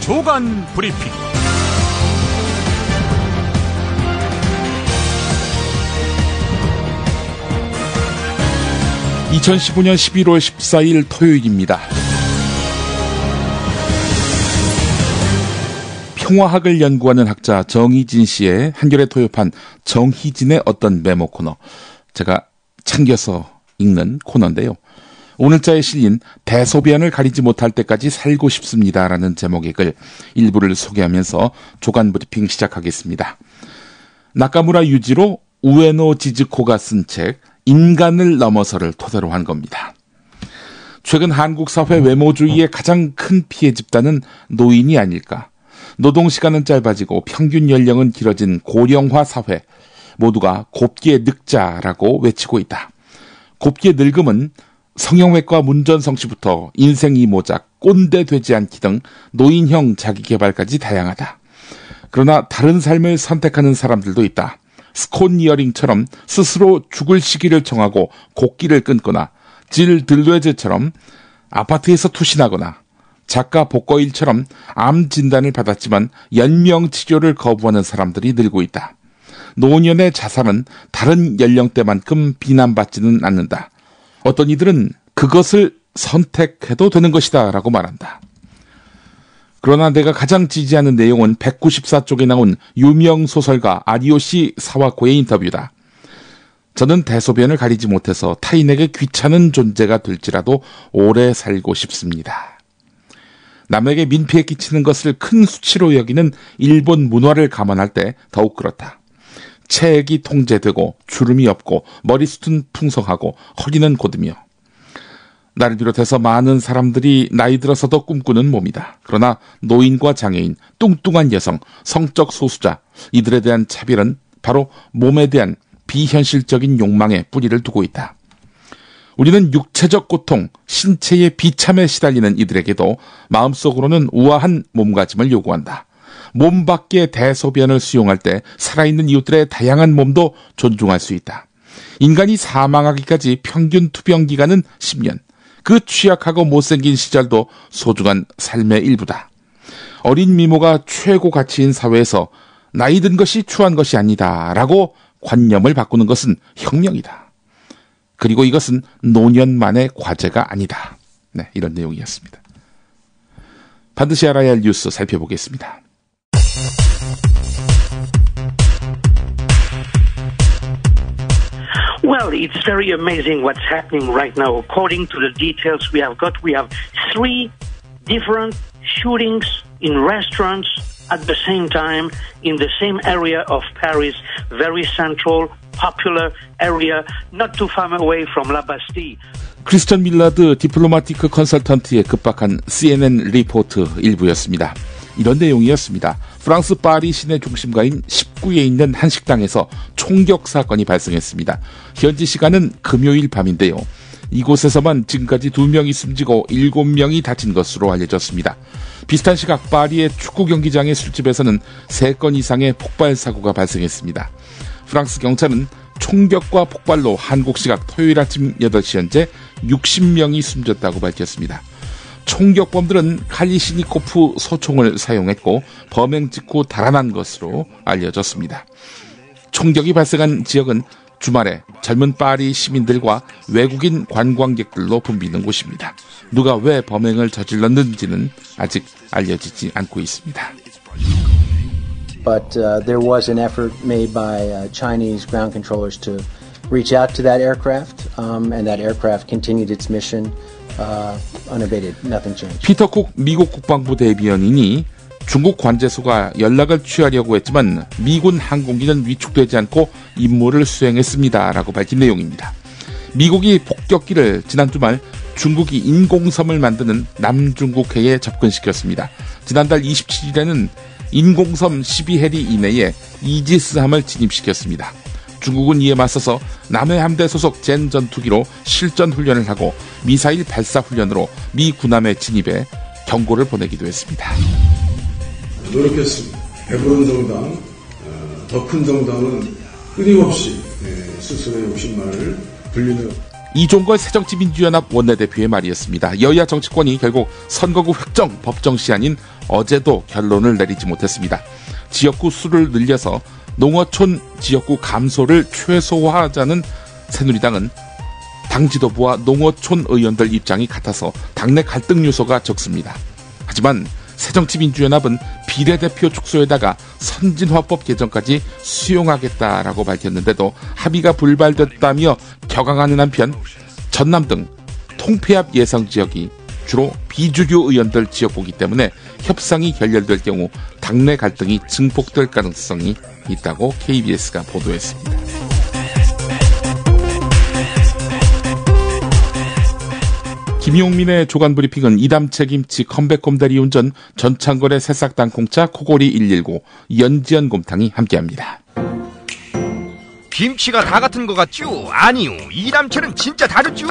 조간 브리핑. 2015년 11월 14일 토요일입니다. 평화학을 연구하는 학자 정희진 씨의 한겨레 토요판 정희진의 어떤 메모 코너, 제가 챙겨서 읽는 코너인데요. 오늘자에 실린 대소변을 가리지 못할 때까지 살고 싶습니다라는 제목의 글 일부를 소개하면서 조간 브리핑 시작하겠습니다. 나카무라 유지로 우에노 지즈코가 쓴 책 인간을 넘어서를 토대로 한 겁니다. 최근 한국 사회 외모주의의 가장 큰 피해 집단은 노인이 아닐까. 노동시간은 짧아지고 평균 연령은 길어진 고령화 사회, 모두가 곱게 늙자라고 외치고 있다. 곱게 늙음은 성형외과 문전성시부터 인생 이모작, 꼰대 되지 않기 등 노인형 자기개발까지 다양하다. 그러나 다른 삶을 선택하는 사람들도 있다. 스콘 이어링처럼 스스로 죽을 시기를 정하고 곡기를 끊거나, 질 들레즈처럼 아파트에서 투신하거나, 작가 복거일처럼 암 진단을 받았지만 연명 치료를 거부하는 사람들이 늘고 있다. 노년의 자살은 다른 연령대만큼 비난받지는 않는다. 어떤 이들은 그것을 선택해도 되는 것이다 라고 말한다. 그러나 내가 가장 지지하는 내용은 194쪽에 나온 유명 소설가 아리요시 사와코의 인터뷰다. 저는 대소변을 가리지 못해서 타인에게 귀찮은 존재가 될지라도 오래 살고 싶습니다. 남에게 민폐에 끼치는 것을 큰 수치로 여기는 일본 문화를 감안할 때 더욱 그렇다. 체액이 통제되고 주름이 없고 머리숱은 풍성하고 허리는 곧으며, 나를 비롯해서 많은 사람들이 나이 들어서도 꿈꾸는 몸이다. 그러나 노인과 장애인, 뚱뚱한 여성, 성적 소수자, 이들에 대한 차별은 바로 몸에 대한 비현실적인 욕망에 뿌리를 두고 있다. 우리는 육체적 고통, 신체의 비참에 시달리는 이들에게도 마음속으로는 우아한 몸가짐을 요구한다. 몸 밖의 대소변을 수용할 때 살아있는 이웃들의 다양한 몸도 존중할 수 있다. 인간이 사망하기까지 평균 투병 기간은 10년. 그 취약하고 못생긴 시절도 소중한 삶의 일부다. 어린 미모가 최고 가치인 사회에서 나이 든 것이 추한 것이 아니다 라고 관념을 바꾸는 것은 혁명이다. 그리고 이것은 노년만의 과제가 아니다. 네, 이런 내용이었습니다. 반드시 알아야 할 뉴스 살펴보겠습니다. Well, it's very amazing what's happening right now. According to the details we have got, we have 3 different shootings in restaurants at the same time in the same area of Paris, very central, popular area, not too far away from La Bastille. 크리스천 밀라드 디플로마티크 컨설턴트의 급박한 CNN 리포트 일부였습니다. 이런 내용이었습니다. 프랑스 파리 시내 중심가인 19에 있는 한 식당에서 총격 사건이 발생했습니다. 현지 시간은 금요일 밤인데요. 이곳에서만 지금까지 2명이 숨지고 7명이 다친 것으로 알려졌습니다. 비슷한 시각 파리의 축구 경기장의 술집에서는 3건 이상의 폭발 사고가 발생했습니다. 프랑스 경찰은 총격과 폭발로 한국 시각 토요일 아침 8시 현재 60명이 숨졌다고 밝혔습니다. 총격범들은 칼리시니코프 소총을 사용했고 범행 직후 달아난 것으로 알려졌습니다. 총격이 발생한 지역은 주말에 젊은 파리 시민들과 외국인 관광객들로 붐비는 곳입니다. 누가 왜 범행을 저질렀는지는 아직 알려지지 않고 있습니다. But there was an effort made by Chinese ground controllers to reach out to that aircraft, and that aircraft continued its mission unabated. Nothing changed. 피터 쿡 미국 국방부 대변인이 중국 관제소가 연락을 취하려고 했지만 미군 항공기는 위축되지 않고 임무를 수행했습니다라고 밝힌 내용입니다. 미국이 폭격기를 지난 주말 중국이 인공섬을 만드는 남중국해에 접근시켰습니다. 지난달 27일에는 인공섬 12해리 이내에 이지스함을 진입시켰습니다. 중국은 이에 맞서서 남해 함대 소속 젠 전투기로 실전 훈련을 하고 미사일 발사 훈련으로 미 군함의 진입에 경고를 보내기도 했습니다. 노력했습니다. 배부른 정당, 더 큰 정당은 끊임없이 스스로의 욕심만을 불리는. 이종걸 새정치민주연합 원내대표의 말이었습니다. 여야 정치권이 결국 선거구 획정 법정 시한인 어제도 결론을 내리지 못했습니다. 지역구 수를 늘려서 농어촌 지역구 감소를 최소화하자는 새누리당은 당 지도부와 농어촌 의원들 입장이 같아서 당내 갈등 요소가 적습니다. 하지만 새정치민주연합은 비례대표 축소에다가 선진화법 개정까지 수용하겠다라고 밝혔는데도 합의가 불발됐다며 격앙하는 한편 전남 등 통폐합 예상 지역이 주로 비주류 의원들 지역구이기 때문에 협상이 결렬될 경우 당내 갈등이 증폭될 가능성이 있다고 KBS가 보도했습니다. 김용민의 조간브리핑은 이담채 김치 컴백홈 대리운전 전창걸의 새싹 땅콩차 코골이 119 연지연 곰탕이 함께합니다. 김치가 다 같은 것 같죠? 아니요, 이담채는 진짜 다르죠.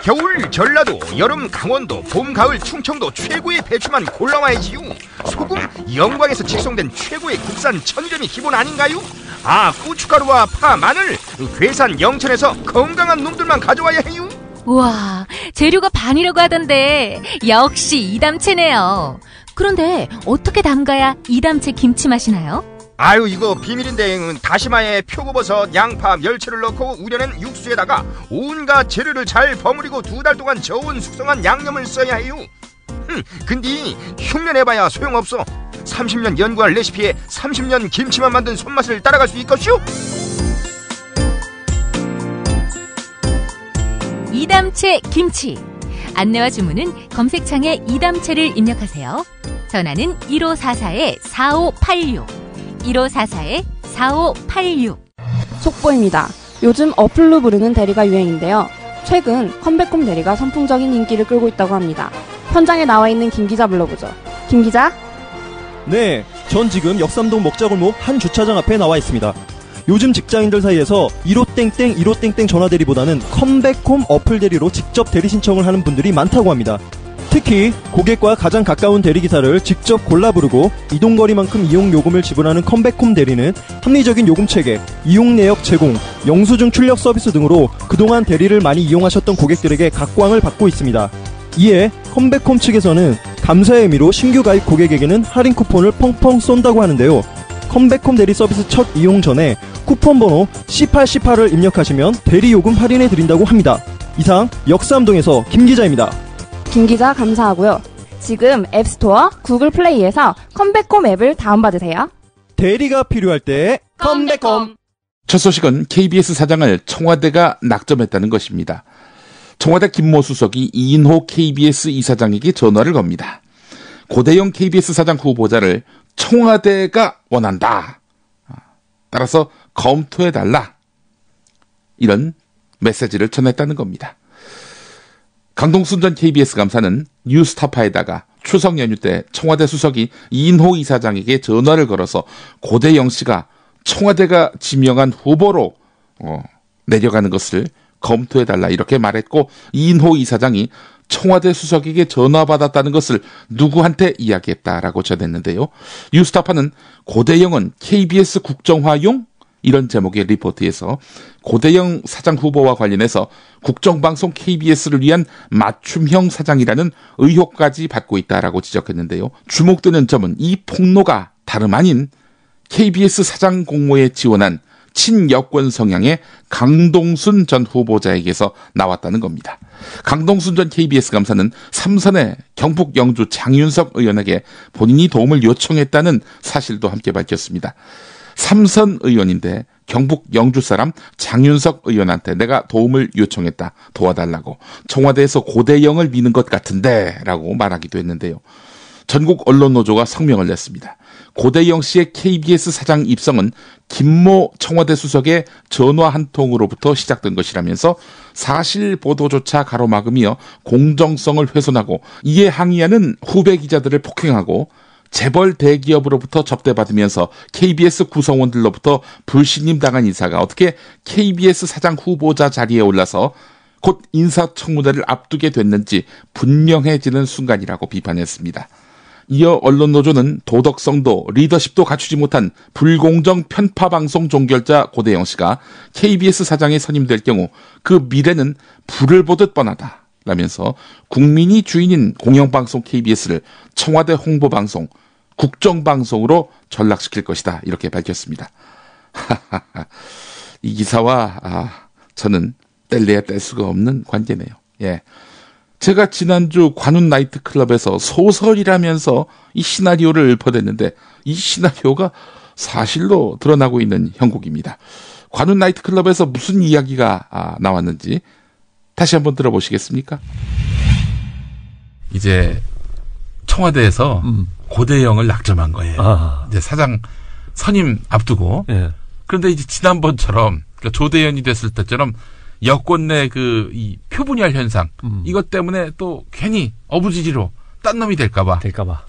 겨울 전라도, 여름 강원도, 봄 가을 충청도 최고의 배추만 골라와야지요. 소금 영광에서 직송된 최고의 국산 천점이 기본 아닌가요? 아, 고춧가루와 파, 마늘 괴산 영천에서 건강한 놈들만 가져와야 해요. 우와, 재료가 반이라고 하던데 역시 이담채네요. 그런데 어떻게 담가야 이담채 김치 맛이 나요? 아유, 이거 비밀인데 다시마에 표고버섯, 양파, 멸치를 넣고 우려낸 육수에다가 온갖 재료를 잘 버무리고 2달 동안 저온 숙성한 양념을 써야 해요. 근데 흉내내봐야 소용없어. 30년 연구한 레시피에 30년 김치만 만든 손맛을 따라갈 수 있겠슈? 이담채 김치. 안내와 주문은 검색창에 이담채를 입력하세요. 전화는 1544-4586 1544-4586. 속보입니다. 요즘 어플로 부르는 대리가 유행인데요. 최근 컴백홈 대리가 선풍적인 인기를 끌고 있다고 합니다. 현장에 나와 있는 김 기자 불러보죠. 김 기자? 네, 전 지금 역삼동 먹자골목 한 주차장 앞에 나와 있습니다. 요즘 직장인들 사이에서 15땡땡 15땡땡 전화대리보다는 컴백홈 어플 대리로 직접 대리 신청을 하는 분들이 많다고 합니다. 특히 고객과 가장 가까운 대리기사를 직접 골라 부르고 이동거리만큼 이용요금을 지불하는 컴백홈 대리는 합리적인 요금체계, 이용내역 제공, 영수증 출력 서비스 등으로 그동안 대리를 많이 이용하셨던 고객들에게 각광을 받고 있습니다. 이에 컴백홈 측에서는 감사의 의미로 신규 가입 고객에게는 할인 쿠폰을 펑펑 쏜다고 하는데요. 컴백홈 대리 서비스 첫 이용 전에 쿠폰 번호 C8C8을 입력하시면 대리 요금 할인해 드린다고 합니다. 이상 역삼동에서 김 기자입니다. 김 기자 감사하고요. 지금 앱스토어, 구글 플레이에서 컴백홈 앱을 다운받으세요. 대리가 필요할 때 컴백홈. 첫 소식은 KBS 사장을 청와대가 낙점했다는 것입니다. 청와대 김모 수석이 이인호 KBS 이사장에게 전화를 겁니다. 고대영 KBS 사장 후보자를 청와대가 원한다. 따라서 검토해달라. 이런 메시지를 전했다는 겁니다. 강동순 전 KBS 감사는 뉴스타파에다가 추석 연휴 때 청와대 수석이 이인호 이사장에게 전화를 걸어서 고대영 씨가 청와대가 지명한 후보로 내려가는 것을 검토해달라 이렇게 말했고, 이인호 이사장이 청와대 수석에게 전화받았다는 것을 누구한테 이야기했다라고 전했는데요. 뉴스타파는 고대영은 KBS 국정화용? 이런 제목의 리포트에서 고대영 사장 후보와 관련해서 국정방송 KBS를 위한 맞춤형 사장이라는 의혹까지 받고 있다라고 지적했는데요. 주목되는 점은 이 폭로가 다름 아닌 KBS 사장 공모에 지원한 친여권 성향의 강동순 전 후보자에게서 나왔다는 겁니다. 강동순 전 KBS 감사는 삼선의 경북 영주 장윤석 의원에게 본인이 도움을 요청했다는 사실도 함께 밝혔습니다. 삼선 의원인데 경북 영주 사람 장윤석 의원한테 내가 도움을 요청했다, 도와달라고, 청와대에서 고대영을 미는 것 같은데 라고 말하기도 했는데요. 전국 언론노조가 성명을 냈습니다. 고대영 씨의 KBS 사장 입성은 김모 청와대 수석의 전화 한 통으로부터 시작된 것이라면서 사실 보도조차 가로막으며 공정성을 훼손하고 이에 항의하는 후배 기자들을 폭행하고 재벌 대기업으로부터 접대받으면서 KBS 구성원들로부터 불신임 당한 인사가 어떻게 KBS 사장 후보자 자리에 올라서 곧 인사청문회를 앞두게 됐는지 분명해지는 순간이라고 비판했습니다. 이어 언론노조는 도덕성도 리더십도 갖추지 못한 불공정 편파방송 종결자 고대영 씨가 KBS 사장에 선임될 경우 그 미래는 불을 보듯 뻔하다 라면서 국민이 주인인 공영방송 KBS를 청와대 홍보방송, 국정방송으로 전락시킬 것이다 이렇게 밝혔습니다. 이 기사와 저는 뗄래야 뗄 수가 없는 관계네요. 예. 제가 지난주 관훈 나이트클럽에서 소설이라면서 이 시나리오를 읊어댔는데 이 시나리오가 사실로 드러나고 있는 형국입니다. 관훈 나이트클럽에서 무슨 이야기가 나왔는지 다시 한번 들어보시겠습니까? 이제 청와대에서 고대영을 낙점한 거예요. 이제 사장 선임 앞두고. 예. 그런데 이제 지난번처럼 그러니까 조대현이 됐을 때처럼 여권 내 이 표분열 현상 이것 때문에 또 괜히 어부지리로 딴 놈이 될까봐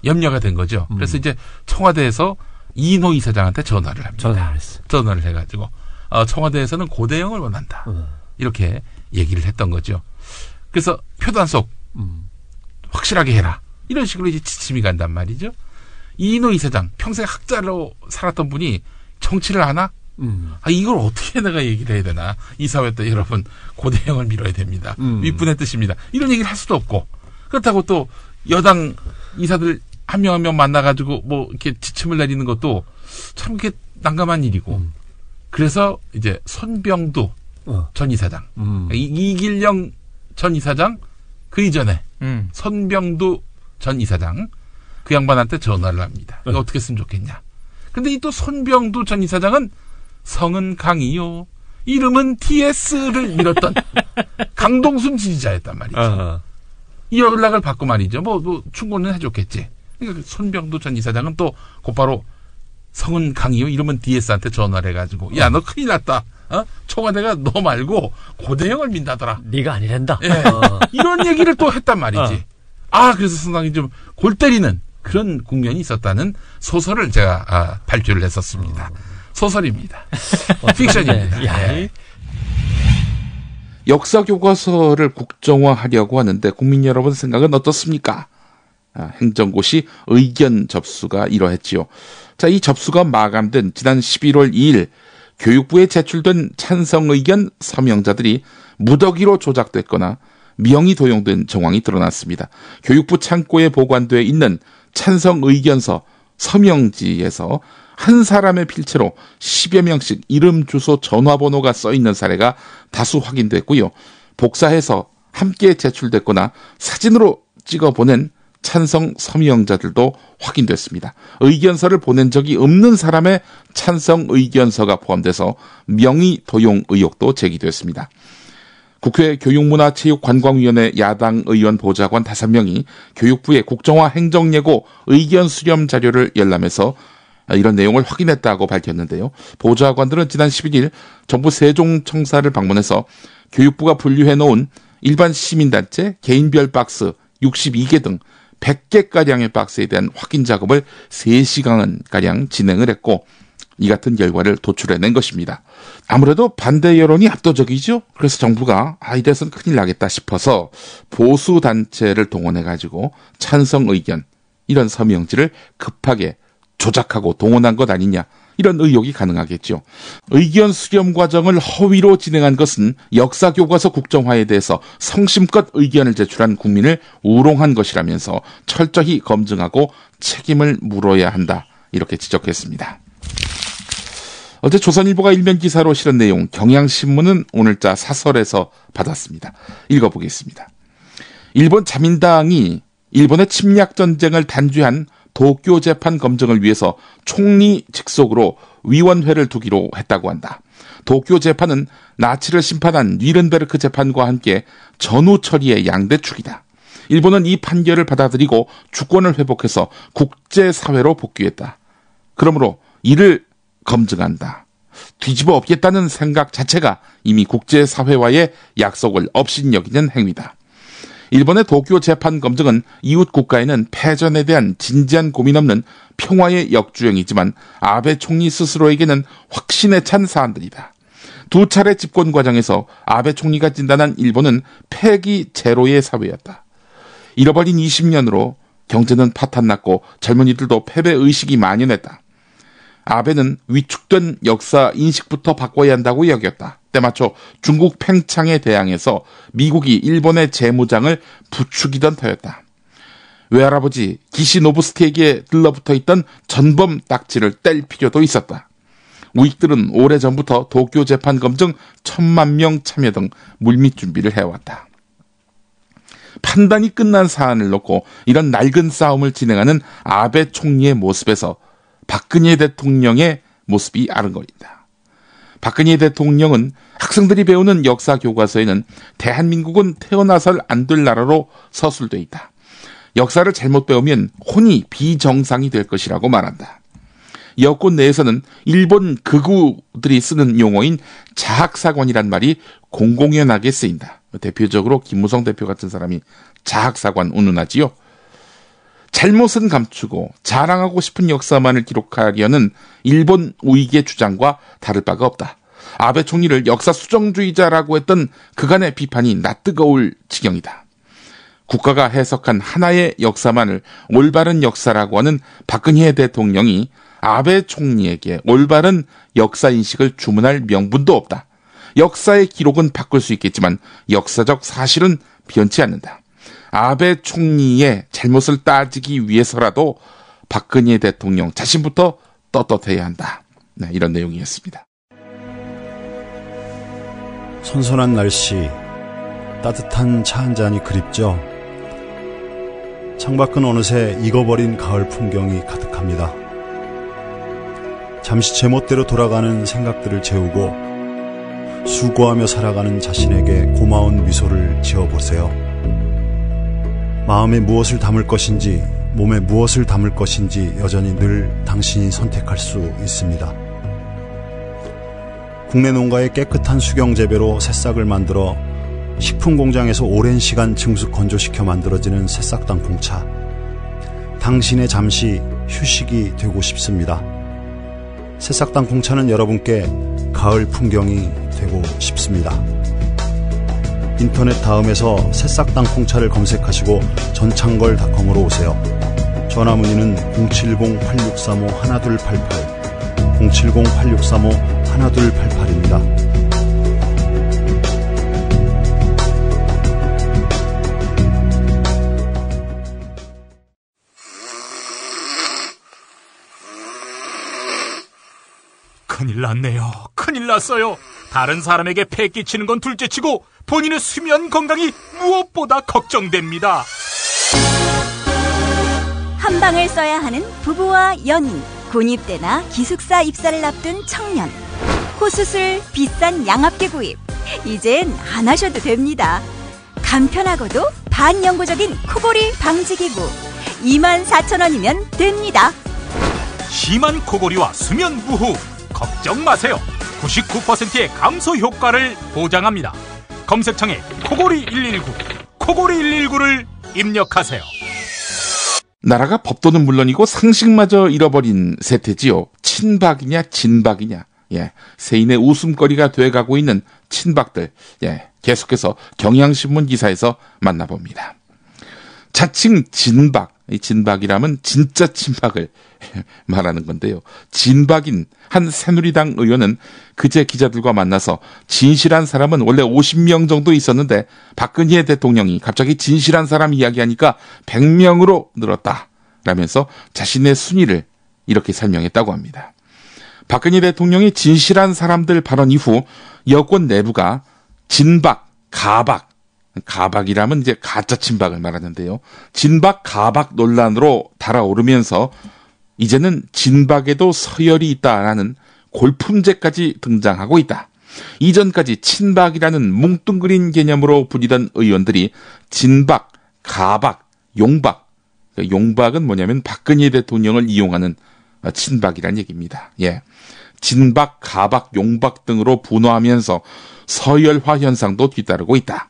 염려가 된 거죠. 그래서 이제 청와대에서 이인호 이사장한테 전화를 합니다. 전화를 해가지고 청와대에서는 고대영을 원한다. 이렇게 얘기를 했던 거죠. 그래서 표단속 확실하게 해라. 이런 식으로 이제 지침이 간단 말이죠. 이인호 이사장 평생 학자로 살았던 분이 정치를 하나? 이걸 어떻게 내가 얘기를 해야 되나. 이 사회 때 여러분 고대영을 밀어야 됩니다. 윗분의 뜻입니다. 이런 얘기를 할 수도 없고 그렇다고 또 여당 이사들 한 명 한 명 만나가지고 뭐 이렇게 지침을 내리는 것도 참 이렇게 난감한 일이고 그래서 이제 손병두 전 이사장 이길영 전 이사장 그 이전에 손병두 전 이사장 그 양반한테 전화를 합니다. 이거 어떻게 했으면 좋겠냐. 근데 이 또 손병두 전 이사장은 성은 강이요. 이름은 TS를 밀었던 강동순 지지자였단 말이죠. 이 연락을 받고 말이죠. 뭐 충고는 해줬겠지. 그러니까 손병두 전 이사장은 또 곧바로 성은 강이요. 이름은 DS한테 전화를 해가지고 야, 너 큰일 났다. 청와대가 너 말고 고대영을 민다더라. 네가 아니란다. 예. 이런 얘기를 또 했단 말이지. 그래서 상당히 좀 골 때리는 그런 국면이 있었다는 소설을 제가 발표를 했었습니다. 소설입니다. 픽션입니다. 예. 역사 교과서를 국정화하려고 하는데 국민 여러분 생각은 어떻습니까? 행정고시 의견 접수가 이러했지요. 자, 이 접수가 마감된 지난 11월 2일 교육부에 제출된 찬성 의견 서명자들이 무더기로 조작됐거나 명의 도용된 정황이 드러났습니다. 교육부 창고에 보관되어 있는 찬성 의견서 서명지에서 한 사람의 필체로 10여 명씩 이름, 주소, 전화번호가 써있는 사례가 다수 확인됐고요. 복사해서 함께 제출됐거나 사진으로 찍어보낸 찬성 서명자들도 확인됐습니다. 의견서를 보낸 적이 없는 사람의 찬성 의견서가 포함돼서 명의 도용 의혹도 제기됐습니다. 국회 교육문화체육관광위원회 야당 의원 보좌관 5명이 교육부의 국정화 행정예고 의견 수렴 자료를 열람해서 이런 내용을 확인했다고 밝혔는데요. 보좌관들은 지난 11일 정부 세종청사를 방문해서 교육부가 분류해놓은 일반 시민단체 개인별 박스 62개 등 100개가량의 박스에 대한 확인 작업을 3시간가량 진행을 했고 이 같은 결과를 도출해낸 것입니다. 아무래도 반대 여론이 압도적이죠. 그래서 정부가 이래서는 큰일 나겠다 싶어서 보수단체를 동원해가지고 찬성 의견 이런 서명지를 급하게 조작하고 동원한 것 아니냐 이런 의혹이 가능하겠죠. 의견 수렴 과정을 허위로 진행한 것은 역사교과서 국정화에 대해서 성심껏 의견을 제출한 국민을 우롱한 것이라면서 철저히 검증하고 책임을 물어야 한다 이렇게 지적했습니다. 어제 조선일보가 일면 기사로 실은 내용 경향신문은 오늘자 사설에서 받았습니다. 읽어보겠습니다. 일본 자민당이 일본의 침략전쟁을 단죄한 도쿄 재판 검증을 위해서 총리 직속으로 위원회를 두기로 했다고 한다. 도쿄 재판은 나치를 심판한 뉘른베르크 재판과 함께 전후 처리의 양대축이다. 일본은 이 판결을 받아들이고 주권을 회복해서 국제사회로 복귀했다. 그러므로 이를 검증한다. 뒤집어 엎겠다는 생각 자체가 이미 국제사회와의 약속을 업신여기는 행위다. 일본의 도쿄 재판 검증은 이웃 국가에는 패전에 대한 진지한 고민 없는 평화의 역주행이지만 아베 총리 스스로에게는 확신에 찬 사안들이다. 2차례 집권 과정에서 아베 총리가 진단한 일본은 패기 제로의 사회였다. 잃어버린 20년으로 경제는 파탄났고 젊은이들도 패배의식이 만연했다. 아베는 위축된 역사 인식부터 바꿔야 한다고 여겼다. 때마쳐 중국 팽창에 대항해서 미국이 일본의 재무장을 부추기던 터였다. 외할아버지 기시노부스키에게 들러붙어 있던 전범 딱지를 뗄 필요도 있었다. 우익들은 오래전부터 도쿄 재판 검증 1000만 명 참여 등 물밑 준비를 해왔다. 판단이 끝난 사안을 놓고 이런 낡은 싸움을 진행하는 아베 총리의 모습에서 박근혜 대통령의 모습이 아른거린다. 박근혜 대통령은 학생들이 배우는 역사 교과서에는 대한민국은 태어나설 안 될 나라로 서술돼 있다. 역사를 잘못 배우면 혼이 비정상이 될 것이라고 말한다. 여권 내에서는 일본 극우들이 쓰는 용어인 자학사관이란 말이 공공연하게 쓰인다. 대표적으로 김무성 대표 같은 사람이 자학사관 운운하지요. 잘못은 감추고 자랑하고 싶은 역사만을 기록하려는 일본 우익의 주장과 다를 바가 없다. 아베 총리를 역사 수정주의자라고 했던 그간의 비판이 낯뜨거울 지경이다. 국가가 해석한 하나의 역사만을 올바른 역사라고 하는 박근혜 대통령이 아베 총리에게 올바른 역사인식을 주문할 명분도 없다. 역사의 기록은 바꿀 수 있겠지만 역사적 사실은 변치 않는다. 아베 총리의 잘못을 따지기 위해서라도 박근혜 대통령 자신부터 떳떳해야 한다. 네, 이런 내용이었습니다. 선선한 날씨, 따뜻한 차 한 잔이 그립죠. 창밖은 어느새 익어버린 가을 풍경이 가득합니다. 잠시 제멋대로 돌아가는 생각들을 재우고 수고하며 살아가는 자신에게 고마운 미소를 지어보세요. 마음에 무엇을 담을 것인지, 몸에 무엇을 담을 것인지 여전히 늘 당신이 선택할 수 있습니다. 국내 농가의 깨끗한 수경 재배로 새싹을 만들어 식품 공장에서 오랜 시간 증수 건조시켜 만들어지는 새싹 땅콩차. 당신의 잠시 휴식이 되고 싶습니다. 새싹 땅콩차는 여러분께 가을 풍경이 되고 싶습니다. 인터넷 다음에서 새싹 땅콩차를 검색하시고 전창걸닷컴으로 오세요. 전화 문의는 070-8635-1288 070-8635-1288입니다. 큰일 났네요. 큰일 났어요. 다른 사람에게 폐 끼치는 건 둘째치고 본인의 수면 건강이 무엇보다 걱정됩니다. 한 방을 써야 하는 부부와 연인, 군입대나 기숙사 입사를 앞둔 청년, 코수술, 비싼 양압기 구입, 이젠 안 하셔도 됩니다. 간편하고도 반영구적인 코골이 방지기구 24,000원이면 됩니다. 심한 코골이와 수면 무호 걱정 마세요. 99%의 감소 효과를 보장합니다. 검색창에 코골이 119, 코골이 119를 입력하세요. 나라가 법도는 물론이고 상식마저 잃어버린 세태지요. 친박이냐 진박이냐. 예, 세인의 웃음거리가 돼가고 있는 친박들. 예, 계속해서 경향신문 기사에서 만나봅니다. 자칭 진박. 이 진박이라면 진짜 친박을 말하는 건데요. 진박인 한 새누리당 의원은 그제 기자들과 만나서 진실한 사람은 원래 50명 정도 있었는데 박근혜 대통령이 갑자기 진실한 사람 이야기하니까 100명으로 늘었다 라면서 자신의 순위를 이렇게 설명했다고 합니다. 박근혜 대통령이 진실한 사람들 발언 이후 여권 내부가 진박, 가박, 가박이라면 이제 가짜 친박을 말하는데요. 진박, 가박 논란으로 달아오르면서 이제는 진박에도 서열이 있다라는 골품제까지 등장하고 있다. 이전까지 친박이라는 뭉뚱그린 개념으로 불리던 의원들이 진박, 가박, 용박. 용박은 뭐냐면 박근혜 대통령을 이용하는 친박이란 얘기입니다. 예. 진박, 가박, 용박 등으로 분화하면서 서열화 현상도 뒤따르고 있다.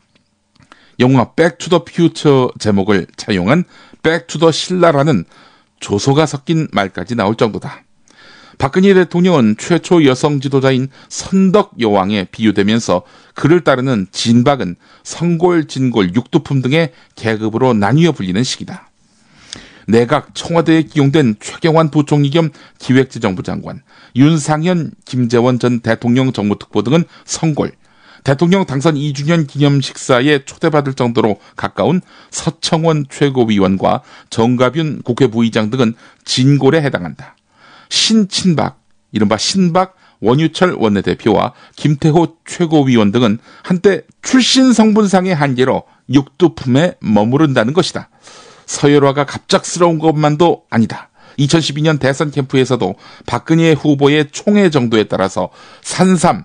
영화 백투더퓨처 제목을 차용한 백투더신라라는 조소가 섞인 말까지 나올 정도다. 박근혜 대통령은 최초 여성 지도자인 선덕 여왕에 비유되면서 그를 따르는 진박은 성골, 진골, 육두품 등의 계급으로 나뉘어 불리는 시기다. 내각 청와대에 기용된 최경환 부총리 겸 기획재정부 장관, 윤상현, 김재원 전 대통령 정무특보 등은 성골, 대통령 당선 2주년 기념 식사에 초대받을 정도로 가까운 서청원 최고위원과 정가윤 국회 부의장 등은 진골에 해당한다. 신친박, 이른바 신박 원유철 원내대표와 김태호 최고위원 등은 한때 출신 성분상의 한계로 육두품에 머무른다는 것이다. 서열화가 갑작스러운 것만도 아니다. 2012년 대선 캠프에서도 박근혜 후보의 총애 정도에 따라서 산삼,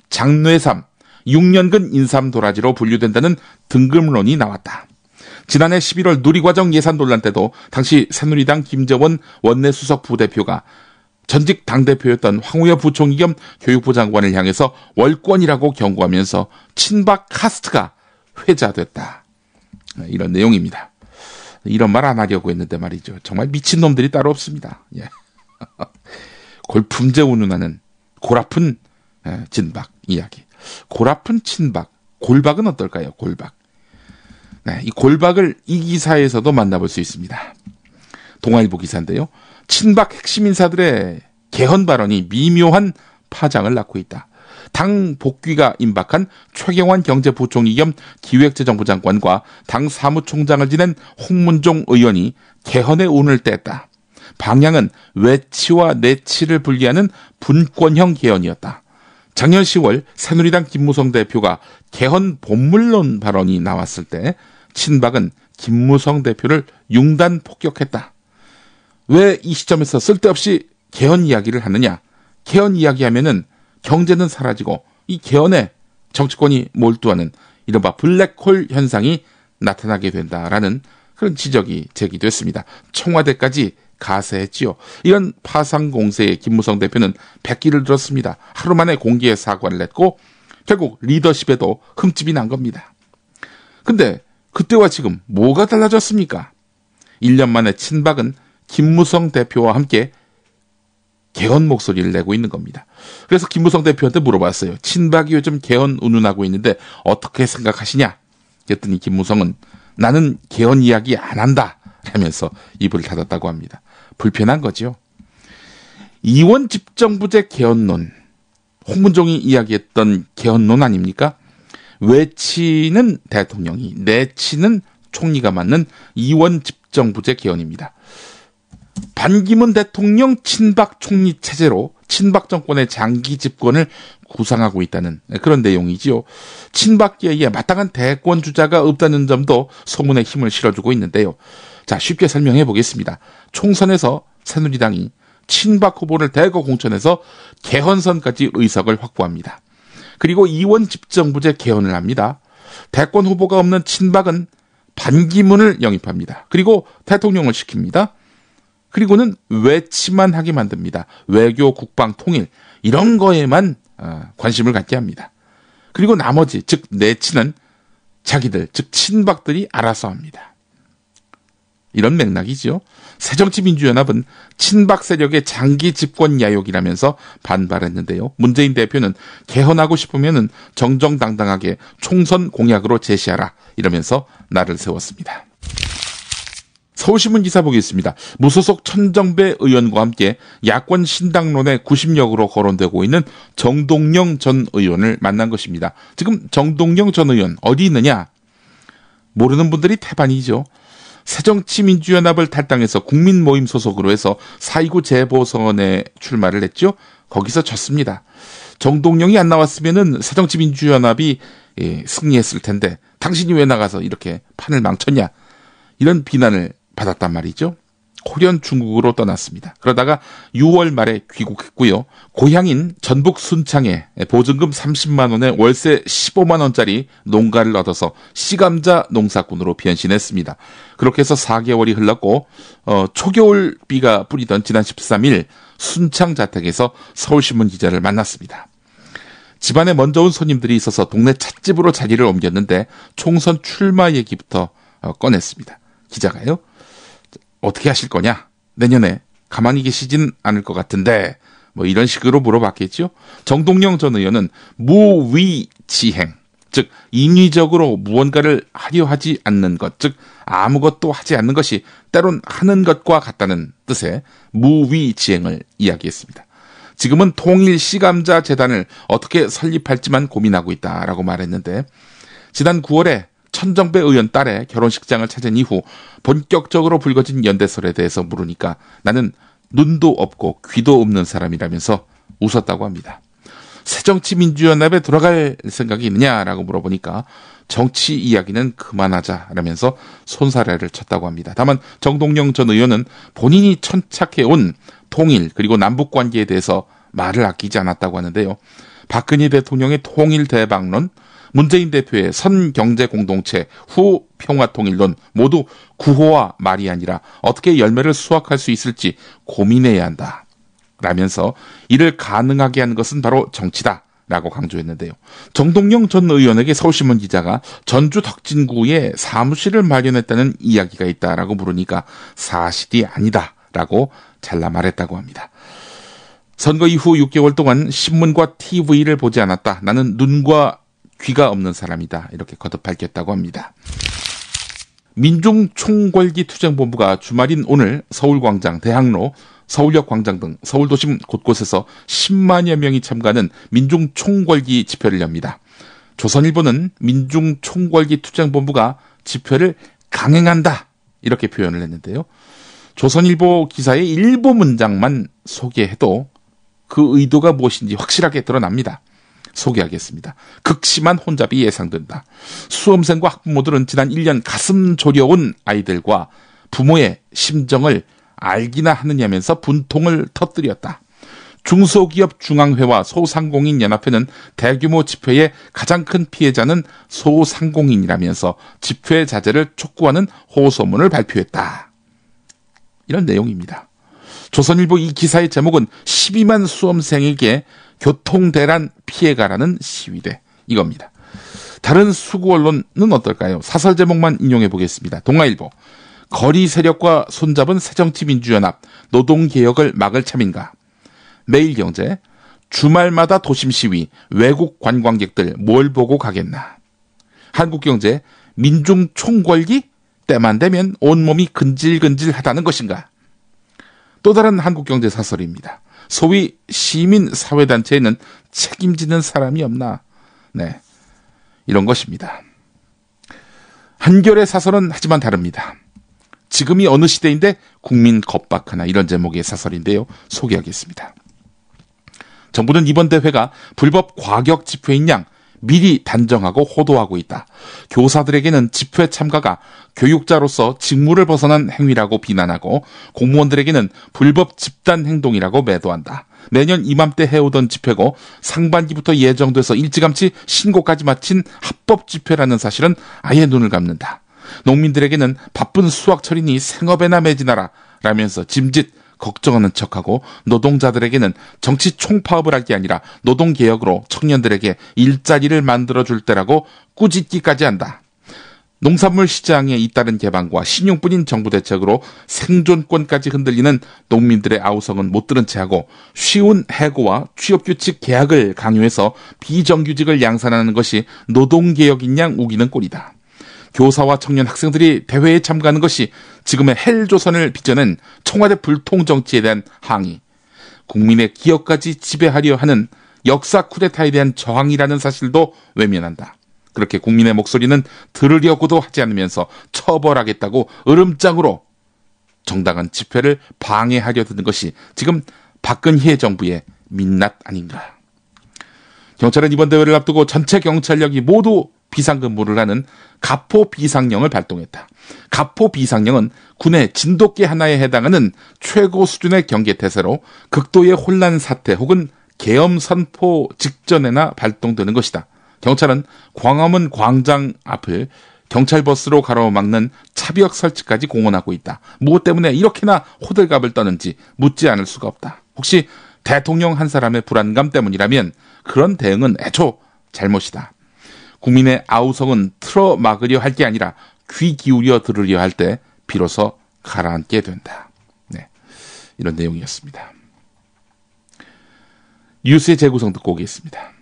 장뇌삼, 6년근 인삼 도라지로 분류된다는 등급론이 나왔다. 지난해 11월 누리과정 예산 논란 때도 당시 새누리당 김재원 원내수석 부대표가 전직 당대표였던 황우여 부총리 겸 교육부 장관을 향해서 월권이라고 경고하면서 친박 카스트가 회자됐다. 이런 내용입니다. 이런 말 안 하려고 했는데 말이죠. 정말 미친놈들이 따로 없습니다. 예. 골품제 운운하는 골아픈 진박 이야기. 골아픈 친박. 골박은 어떨까요? 골박. 네, 이 골박을 이 기사에서도 만나볼 수 있습니다. 동아일보 기사인데요. 친박 핵심 인사들의 개헌 발언이 미묘한 파장을 낳고 있다. 당 복귀가 임박한 최경환 경제부총리 겸 기획재정부 장관과 당 사무총장을 지낸 홍문종 의원이 개헌의 운을 뗐다. 방향은 외치와 내치를 분리하는 분권형 개헌이었다. 작년 10월 새누리당 김무성 대표가 개헌 본물론 발언이 나왔을 때 친박은 김무성 대표를 융단 폭격했다. 왜 이 시점에서 쓸데없이 개헌 이야기를 하느냐? 개헌 이야기하면은 경제는 사라지고 이 개헌에 정치권이 몰두하는 이른바 블랙홀 현상이 나타나게 된다라는 그런 지적이 제기됐습니다. 청와대까지 가세했지요. 이런 파상 공세에 김무성 대표는 백기를 들었습니다. 하루 만에 공개의 사과를 냈고 결국 리더십에도 흠집이 난 겁니다. 근데 그때와 지금 뭐가 달라졌습니까? 1년 만에 친박은 김무성 대표와 함께 개헌 목소리를 내고 있는 겁니다. 그래서 김무성 대표한테 물어봤어요. 친박이 요즘 개헌 운운하고 있는데 어떻게 생각하시냐? 그랬더니 김무성은 나는 개헌 이야기 안 한다 하면서 입을 닫았다고 합니다. 불편한 거죠. 이원 집정부제 개헌론, 홍문종이 이야기했던 개헌론 아닙니까? 외치는 대통령이, 내치는 총리가 맡는 이원 집정부제 개헌입니다. 반기문 대통령 친박 총리 체제로 친박 정권의 장기 집권을 구상하고 있다는 그런 내용이지요. 친박계에 마땅한 대권 주자가 없다는 점도 소문에 힘을 실어주고 있는데요. 자, 쉽게 설명해 보겠습니다. 총선에서 새누리당이 친박 후보를 대거 공천해서 개헌선까지 의석을 확보합니다. 그리고 이원 집정부제 개헌을 합니다. 대권 후보가 없는 친박은 반기문을 영입합니다. 그리고 대통령을 시킵니다. 그리고는 외치만 하게 만듭니다. 외교, 국방, 통일 이런 거에만 관심을 갖게 합니다. 그리고 나머지 즉 내치는 자기들 즉 친박들이 알아서 합니다. 이런 맥락이죠. 새정치민주연합은 친박 세력의 장기 집권 야욕이라면서 반발했는데요. 문재인 대표는 개헌하고 싶으면 정정당당하게 총선 공약으로 제시하라 이러면서 날을 세웠습니다. 서울신문 기사 보겠습니다. 무소속 천정배 의원과 함께 야권 신당론의 구심력으로 거론되고 있는 정동영 전 의원을 만난 것입니다. 지금 정동영 전 의원 어디 있느냐? 모르는 분들이 태반이죠. 새정치민주연합을 탈당해서 국민모임 소속으로 해서 4.29 재보선에 출마를 했죠. 거기서 졌습니다. 정동영이 안 나왔으면은 새정치민주연합이 승리했을 텐데 당신이 왜 나가서 이렇게 판을 망쳤냐? 이런 비난을 받았단 말이죠. 호련 중국으로 떠났습니다. 그러다가 6월 말에 귀국했고요. 고향인 전북 순창에 보증금 30만 원에 월세 15만 원짜리 농가를 얻어서 씨감자 농사꾼으로 변신했습니다. 그렇게 해서 4개월이 흘렀고 초겨울 비가 뿌리던 지난 13일 순창 자택에서 서울신문 기자를 만났습니다. 집안에 먼저 온 손님들이 있어서 동네 찻집으로 자리를 옮겼는데 총선 출마 얘기부터 꺼냈습니다. 기자가요. 어떻게 하실 거냐? 내년에 가만히 계시진 않을 것 같은데 뭐 이런 식으로 물어봤겠죠. 정동영 전 의원은 무위지행, 즉 인위적으로 무언가를 하려 하지 않는 것, 즉 아무것도 하지 않는 것이 때론 하는 것과 같다는 뜻의 무위지행을 이야기했습니다. 지금은 통일시감자재단을 어떻게 설립할지만 고민하고 있다라고 말했는데, 지난 9월에 천정배 의원 딸의 결혼식장을 찾은 이후 본격적으로 불거진 연대설에 대해서 물으니까 나는 눈도 없고 귀도 없는 사람이라면서 웃었다고 합니다. 새정치민주연합에 들어갈 생각이 있느냐라고 물어보니까 정치 이야기는 그만하자라면서 손사래를 쳤다고 합니다. 다만 정동영 전 의원은 본인이 천착해온 통일 그리고 남북관계에 대해서 말을 아끼지 않았다고 하는데요. 박근혜 대통령의 통일 대박론, 문재인 대표의 선경제공동체 후 평화통일론 모두 구호와 말이 아니라 어떻게 열매를 수확할 수 있을지 고민해야 한다 라면서 이를 가능하게 하는 것은 바로 정치다 라고 강조했는데요. 정동영 전 의원에게 서울신문 기자가 전주 덕진구에 사무실을 마련했다는 이야기가 있다라고 물으니까 사실이 아니다 라고 잘라 말했다고 합니다. 선거 이후 6개월 동안 신문과 TV를 보지 않았다. 나는 눈과 귀가 없는 사람이다. 이렇게 거듭 밝혔다고 합니다. 민중총궐기투쟁본부가 주말인 오늘 서울광장, 대학로, 서울역 광장 등 서울도심 곳곳에서 10만여 명이 참가하는 민중총궐기 집회를 엽니다. 조선일보는 민중총궐기투쟁본부가 집회를 강행한다 이렇게 표현을 했는데요. 조선일보 기사의 일부 문장만 소개해도 그 의도가 무엇인지 확실하게 드러납니다. 소개하겠습니다. 극심한 혼잡이 예상된다. 수험생과 학부모들은 지난 1년 가슴 졸여온 아이들과 부모의 심정을 알기나 하느냐면서 분통을 터뜨렸다. 중소기업 중앙회와 소상공인 연합회는 대규모 집회의 가장 큰 피해자는 소상공인이라면서 집회 자제를 촉구하는 호소문을 발표했다. 이런 내용입니다. 조선일보 이 기사의 제목은 12만 수험생에게 교통대란 피해가라는 시위대 이겁니다. 다른 수구 언론은 어떨까요? 사설 제목만 인용해 보겠습니다. 동아일보, 거리 세력과 손잡은 새정치민주연합, 노동개혁을 막을 참인가. 매일경제, 주말마다 도심 시위, 외국 관광객들 뭘 보고 가겠나. 한국경제, 민중총궐기, 때만 되면 온몸이 근질근질하다는 것인가. 또 다른 한국경제 사설입니다. 소위 시민사회단체에는 책임지는 사람이 없나. 네, 이런 것입니다. 한겨레 사설은 하지만 다릅니다. 지금이 어느 시대인데 국민 겁박하나, 이런 제목의 사설인데요. 소개하겠습니다. 정부는 이번 대회가 불법 과격 집회인 양 미리 단정하고 호도하고 있다. 교사들에게는 집회 참가가 교육자로서 직무를 벗어난 행위라고 비난하고 공무원들에게는 불법 집단 행동이라고 매도한다. 매년 이맘때 해오던 집회고 상반기부터 예정돼서 일찌감치 신고까지 마친 합법 집회라는 사실은 아예 눈을 감는다. 농민들에게는 바쁜 수확철이니 생업에나 매진하라 라면서 짐짓 걱정하는 척하고, 노동자들에게는 정치 총파업을 할 게 아니라 노동개혁으로 청년들에게 일자리를 만들어줄 때라고 꾸짖기까지 한다. 농산물 시장의 잇따른 개방과 신용뿐인 정부 대책으로 생존권까지 흔들리는 농민들의 아우성은 못 들은 채하고, 쉬운 해고와 취업규칙 개혁을 강요해서 비정규직을 양산하는 것이 노동개혁인 양 우기는 꼴이다. 교사와 청년 학생들이 대회에 참가하는 것이 지금의 헬조선을 빚어낸 청와대 불통정치에 대한 항의, 국민의 기억까지 지배하려 하는 역사 쿠데타에 대한 저항이라는 사실도 외면한다. 그렇게 국민의 목소리는 들으려고도 하지 않으면서 처벌하겠다고 으름장으로 정당한 집회를 방해하려 드는 것이 지금 박근혜 정부의 민낯 아닌가. 경찰은 이번 대회를 앞두고 전체 경찰력이 모두 비상근무를 하는 가포 비상령을 발동했다. 가포 비상령은 군의 진돗개 하나에 해당하는 최고 수준의 경계태세로 극도의 혼란 사태 혹은 계엄 선포 직전에나 발동되는 것이다. 경찰은 광화문 광장 앞을 경찰버스로 가로막는 차벽 설치까지 공언하고 있다. 무엇 때문에 이렇게나 호들갑을 떠는지 묻지 않을 수가 없다. 혹시 대통령 한 사람의 불안감 때문이라면 그런 대응은 애초 잘못이다. 국민의 아우성은 틀어막으려 할 게 아니라 귀 기울여 들으려 할 때 비로소 가라앉게 된다. 네, 이런 내용이었습니다. 뉴스의 재구성 듣고 오겠습니다.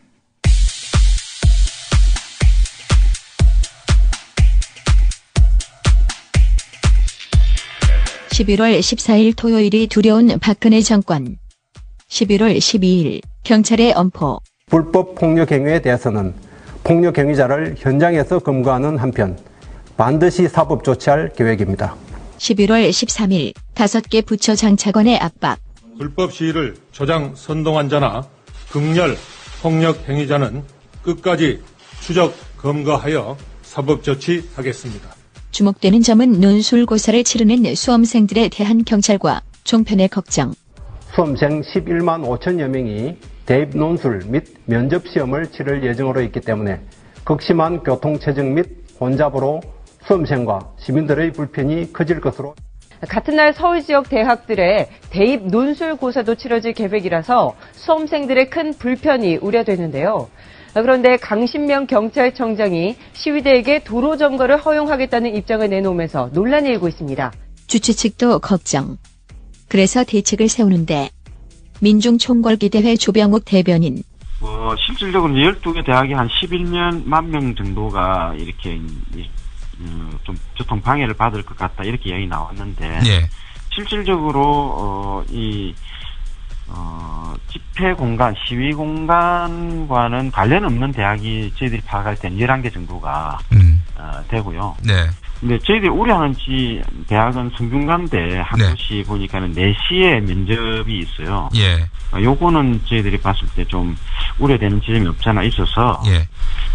11월 14일 토요일이 두려운 박근혜 정권. 11월 12일 경찰의 엄포. 불법 폭력 행위에 대해서는 폭력 행위자를 현장에서 검거하는 한편 반드시 사법 조치할 계획입니다. 11월 13일 5개 부처 장차관의 압박. 불법 시위를 조장 선동한 자나 극렬 폭력 행위자는 끝까지 추적 검거하여 사법 조치하겠습니다. 주목되는 점은 논술고사를 치르는 수험생들에 대한 경찰과 종편의 걱정. 수험생 11만 5천여 명이 대입 논술 및 면접 시험을 치를 예정으로 있기 때문에 극심한 교통체증 및 혼잡으로 수험생과 시민들의 불편이 커질 것으로. 같은 날 서울 지역 대학들의 대입 논술고사도 치러질 계획이라서 수험생들의 큰 불편이 우려되는데요. 그런데 강신명 경찰청장이 시위대에게 도로 점거를 허용하겠다는 입장을 내놓으면서 논란이 일고 있습니다. 주최 측도 걱정. 그래서 대책을 세우는데 민중총궐기대회 조병욱 대변인. 실질적으로 12개 대학이 한 11만 명 정도가 이렇게 좀 교통 방해를 받을 것 같다 이렇게 이야기 나왔는데 실질적으로 집회 공간, 시위 공간과는 관련 없는 대학이 저희들이 파악할 때는 11개 정도가 되고요. 네. 근데 저희들이 우려하는 대학은 성균관대 한 곳이 보니까는 4시에 면접이 있어요. 요거는 저희들이 봤을 때 좀 우려되는 지점이 없잖아 있어서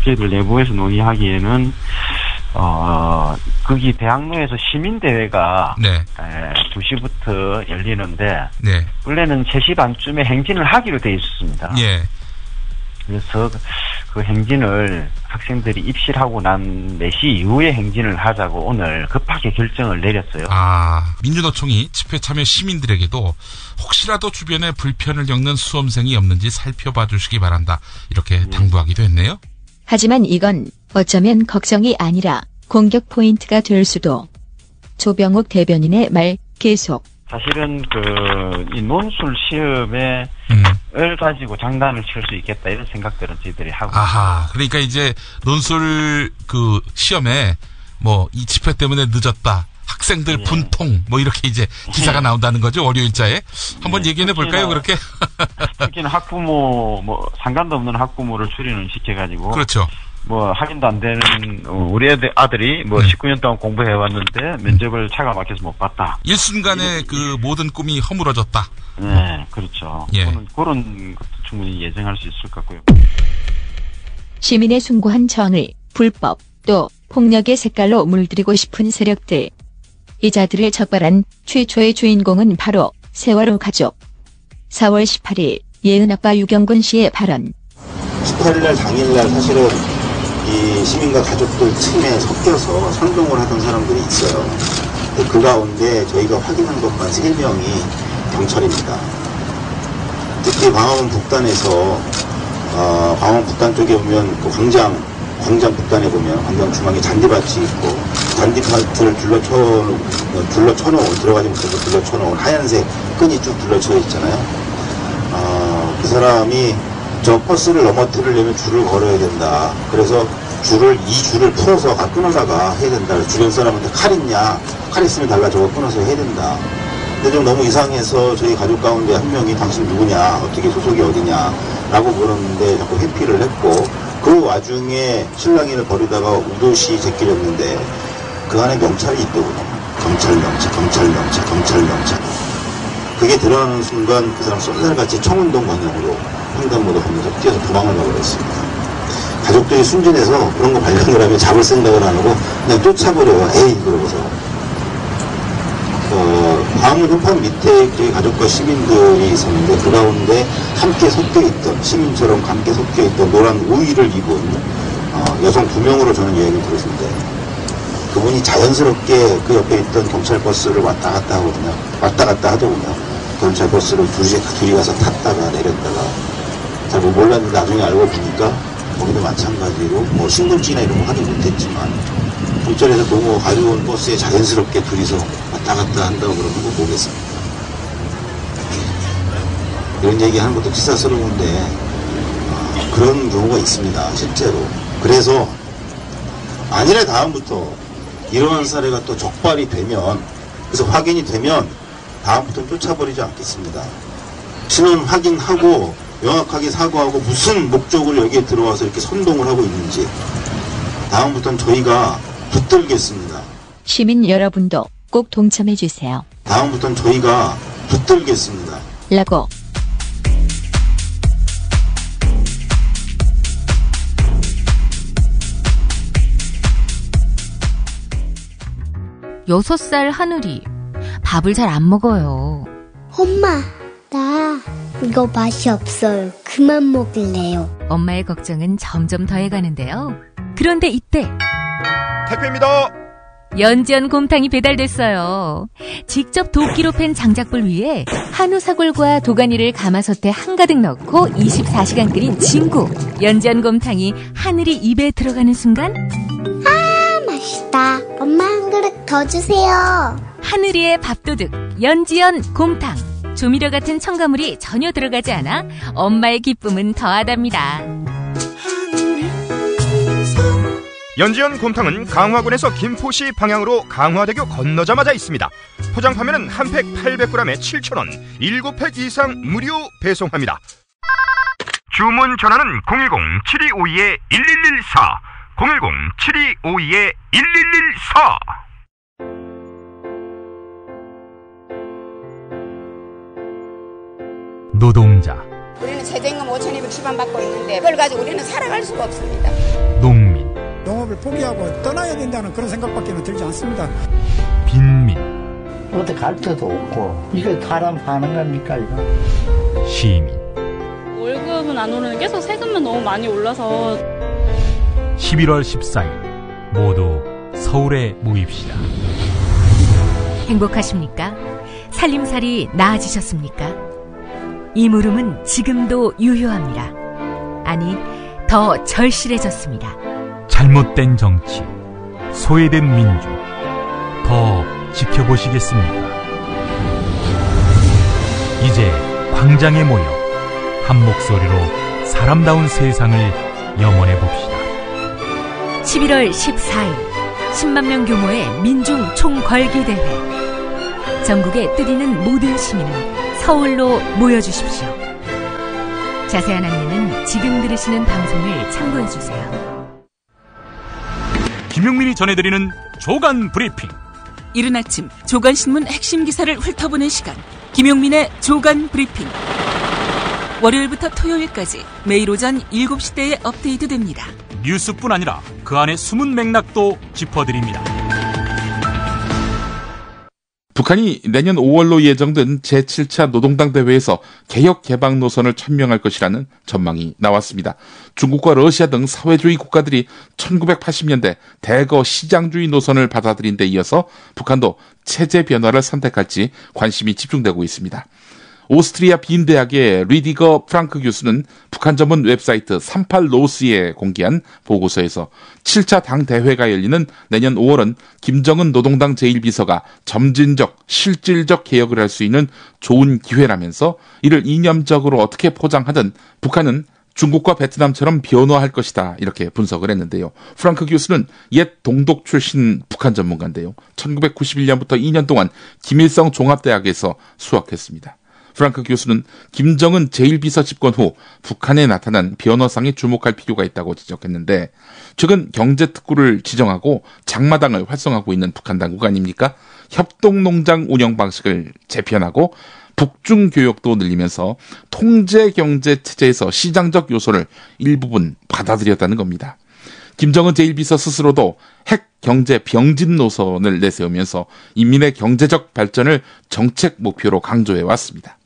저희들 내부에서 논의하기에는 거기 대학로에서 시민대회가 2시부터 열리는데 원래는 3시 반쯤에 행진을 하기로 돼 있었습니다. 그래서 그 행진을 학생들이 입실하고 난 4시 이후에 행진을 하자고 오늘 급하게 결정을 내렸어요. 민주노총이 집회 참여 시민들에게도 혹시라도 주변에 불편을 겪는 수험생이 없는지 살펴봐 주시기 바란다. 이렇게 당부하기도 했네요. 하지만 이건 어쩌면 걱정이 아니라 공격 포인트가 될 수도. 조병욱 대변인의 말 계속. 사실은 이 논술 시험을 가지고 장단을 칠 수 있겠다 이런 생각들은 저희들이 하고. 그러니까 이제 논술 시험에 이 집회 때문에 늦었다. 학생들 분통 이렇게 이제 기사가 나온다는 거죠. 월요일자에. 한번 얘기해 볼까요? 그렇게. 특히는 학부모 상관도 없는 학부모를 출연을 시켜가지고. 그렇죠. 할인도 안 되는 우리 아들이 19년 동안 공부해왔는데 면접을 차가 막혀서 못 봤다. 일순간에 그 모든 꿈이 허물어졌다. 네, 그렇죠. 그런 것도 충분히 예정할 수 있을 것 같고요. 시민의 숭고한 저항을 불법 또 폭력의 색깔로 물들이고 싶은 세력들. 이 자들을 적발한 최초의 주인공은 바로 세월호 가족. 4월 18일 예은 아빠 유경근 씨의 발언. 18일날 당일날 사실은 이 시민과 가족들 틈에 섞여서 선동을 하던 사람들이 있어요. 그 가운데 저희가 확인한 것만 3명이 경찰입니다. 특히 광화문 북단에서 광화문 북단 쪽에 보면 그 광장 북단에 보면 광장 중앙에 잔디밭이 있고 잔디밭을 둘러쳐놓은 들어가지 못해서 둘러쳐놓은 하얀색 끈이 쭉 둘러쳐 있잖아요. 그 사람이 저 버스를 넘어뜨리려면 줄을 걸어야 된다. 그래서 이 줄을 풀어서 끊어다가 해야 된다. 주변 사람한테 칼 있냐? 칼 있으면 달라. 저거 끊어서 해야 된다. 근데 좀 너무 이상해서 저희 가족 가운데 한 명이 당신 누구냐? 어떻게 소속이 어디냐? 라고 물었는데 자꾸 회피를 했고 그 와중에 실랑이를 벌이다가 우도시 제끼렸는데 그 안에 경찰이 있더군요. 경찰. 그게 드러나는 순간 그 사람 쏜살같이 청운동 방향으로 횡단보도 하면서 뛰어서 도망을 가버렸습니다. 가족들이 순진해서 그런 거 발견을 하면 잡을 생각을 안 하고 그냥 쫓아버려요. 에이 그러고서. 광화문 현판 밑에 저희 가족과 시민들이 있었는데 그 가운데 함께 섞여있던 시민처럼 함께 섞여있던 노란 우의를 입은 여성 2명으로 저는 얘기를 들었는데 그분이 자연스럽게 그 옆에 있던 경찰 버스를 왔다 갔다 하더군요. 경찰 버스를 둘이 가서 탔다가 내렸다가 잘 몰랐는데 나중에 알고 보니까 거기도 마찬가지로 신분증이나 이런 거 확인 못했지만 경찰에서 너무 가져온 버스에 자연스럽게 둘이서 왔다 갔다 한다고 그러는 거 보겠습니다. 이런 얘기하는 것도 기사스러운데 그런 경우가 있습니다. 실제로. 그래서 만일에 다음부터 이러한 사례가 또 적발이 되면 그래서 확인이 되면 다음부터는 쫓아버리지 않겠습니다. 신원 확인하고 명확하게 사과하고 무슨 목적으로 여기에 들어와서 이렇게 선동을 하고 있는지 다음부터는 저희가 붙들겠습니다. 시민 여러분도 꼭 동참해 주세요. 다음부터는 저희가 붙들겠습니다. 라고. 여섯 살 하늘이 밥을 잘 안 먹어요. 엄마, 나 이거 맛이 없어요. 그만 먹을래요. 엄마의 걱정은 점점 더해가는데요. 그런데 이때 택배입니다. 연지연 곰탕이 배달됐어요. 직접 도끼로 팬 장작불 위에 한우 사골과 도가니를 가마솥에 한가득 넣고 24시간 끓인 진구. 연지연 곰탕이 하늘이 입에 들어가는 순간 맛있다. 엄마 한 그릇 더 주세요. 하늘이의 밥도둑 연지연 곰탕. 조미료 같은 첨가물이 전혀 들어가지 않아 엄마의 기쁨은 더하답니다. 연지연 곰탕은 강화군에서 김포시 방향으로 강화대교 건너자마자 있습니다. 포장 판매는 한 팩 800g에 7,000원, 7팩 이상 무료 배송합니다. 주문 전화는 010-7252-1114, 010-7252-1114. 노동자, 우리는 최저임금 5,210원 받고 있는데 그걸 가지고 우리는 살아갈 수가 없습니다. 농민, 농업을 포기하고 떠나야 된다는 그런 생각밖에 들지 않습니다. 빈민, 어디 갈 데도 없고 이게 사람 사는 겁니까 이거? 시민. 월급은 안 오르는 계속 세금만 너무 많이 올라서 11월 14일 모두 서울에 모입시다. 행복하십니까? 살림살이 나아지셨습니까? 이 물음은 지금도 유효합니다. 아니, 더 절실해졌습니다. 잘못된 정치, 소외된 민주, 더 지켜보시겠습니까? 이제 광장에 모여 한 목소리로 사람다운 세상을 영원해 봅시다. 11월 14일 10만 명 규모의 민중 총궐기 대회. 전국에 뜻있는 모든 시민은 서울로 모여주십시오. 자세한 안내는 지금 들으시는 방송을 참고해주세요. 김용민이 전해드리는 조간 브리핑. 이른 아침 조간신문 핵심 기사를 훑어보는 시간, 김용민의 조간 브리핑. 월요일부터 토요일까지 매일 오전 7시대에 업데이트됩니다. 뉴스뿐 아니라 그 안에 숨은 맥락도 짚어드립니다. 북한이 내년 5월로 예정된 제7차 노동당 대회에서 개혁 개방 노선을 천명할 것이라는 전망이 나왔습니다. 중국과 러시아 등 사회주의 국가들이 1980년대 대거 시장주의 노선을 받아들인 데 이어서 북한도 체제 변화를 선택할지 관심이 집중되고 있습니다. 오스트리아 빈 대학의 리디거 프랑크 교수는 북한 전문 웹사이트 38노스에 공개한 보고서에서 7차 당 대회가 열리는 내년 5월은 김정은 노동당 제1비서가 점진적, 실질적 개혁을 할 수 있는 좋은 기회라면서 이를 이념적으로 어떻게 포장하든 북한은 중국과 베트남처럼 변화할 것이다, 이렇게 분석을 했는데요. 프랑크 교수는 옛 동독 출신 북한 전문가인데요. 1991년부터 2년 동안 김일성 종합대학에서 수학했습니다. 프랑크 교수는 김정은 제1비서 집권 후 북한에 나타난 변화상에 주목할 필요가 있다고 지적했는데, 최근 경제특구를 지정하고 장마당을 활성화하고 있는 북한 당국 아닙니까? 협동농장 운영 방식을 재편하고 북중 교역도 늘리면서 통제경제체제에서 시장적 요소를 일부분 받아들였다는 겁니다. 김정은 제1비서 스스로도 핵 경제 병진 노선을 내세우면서 인민의 경제적 발전을 정책 목표로 강조해 왔습니다.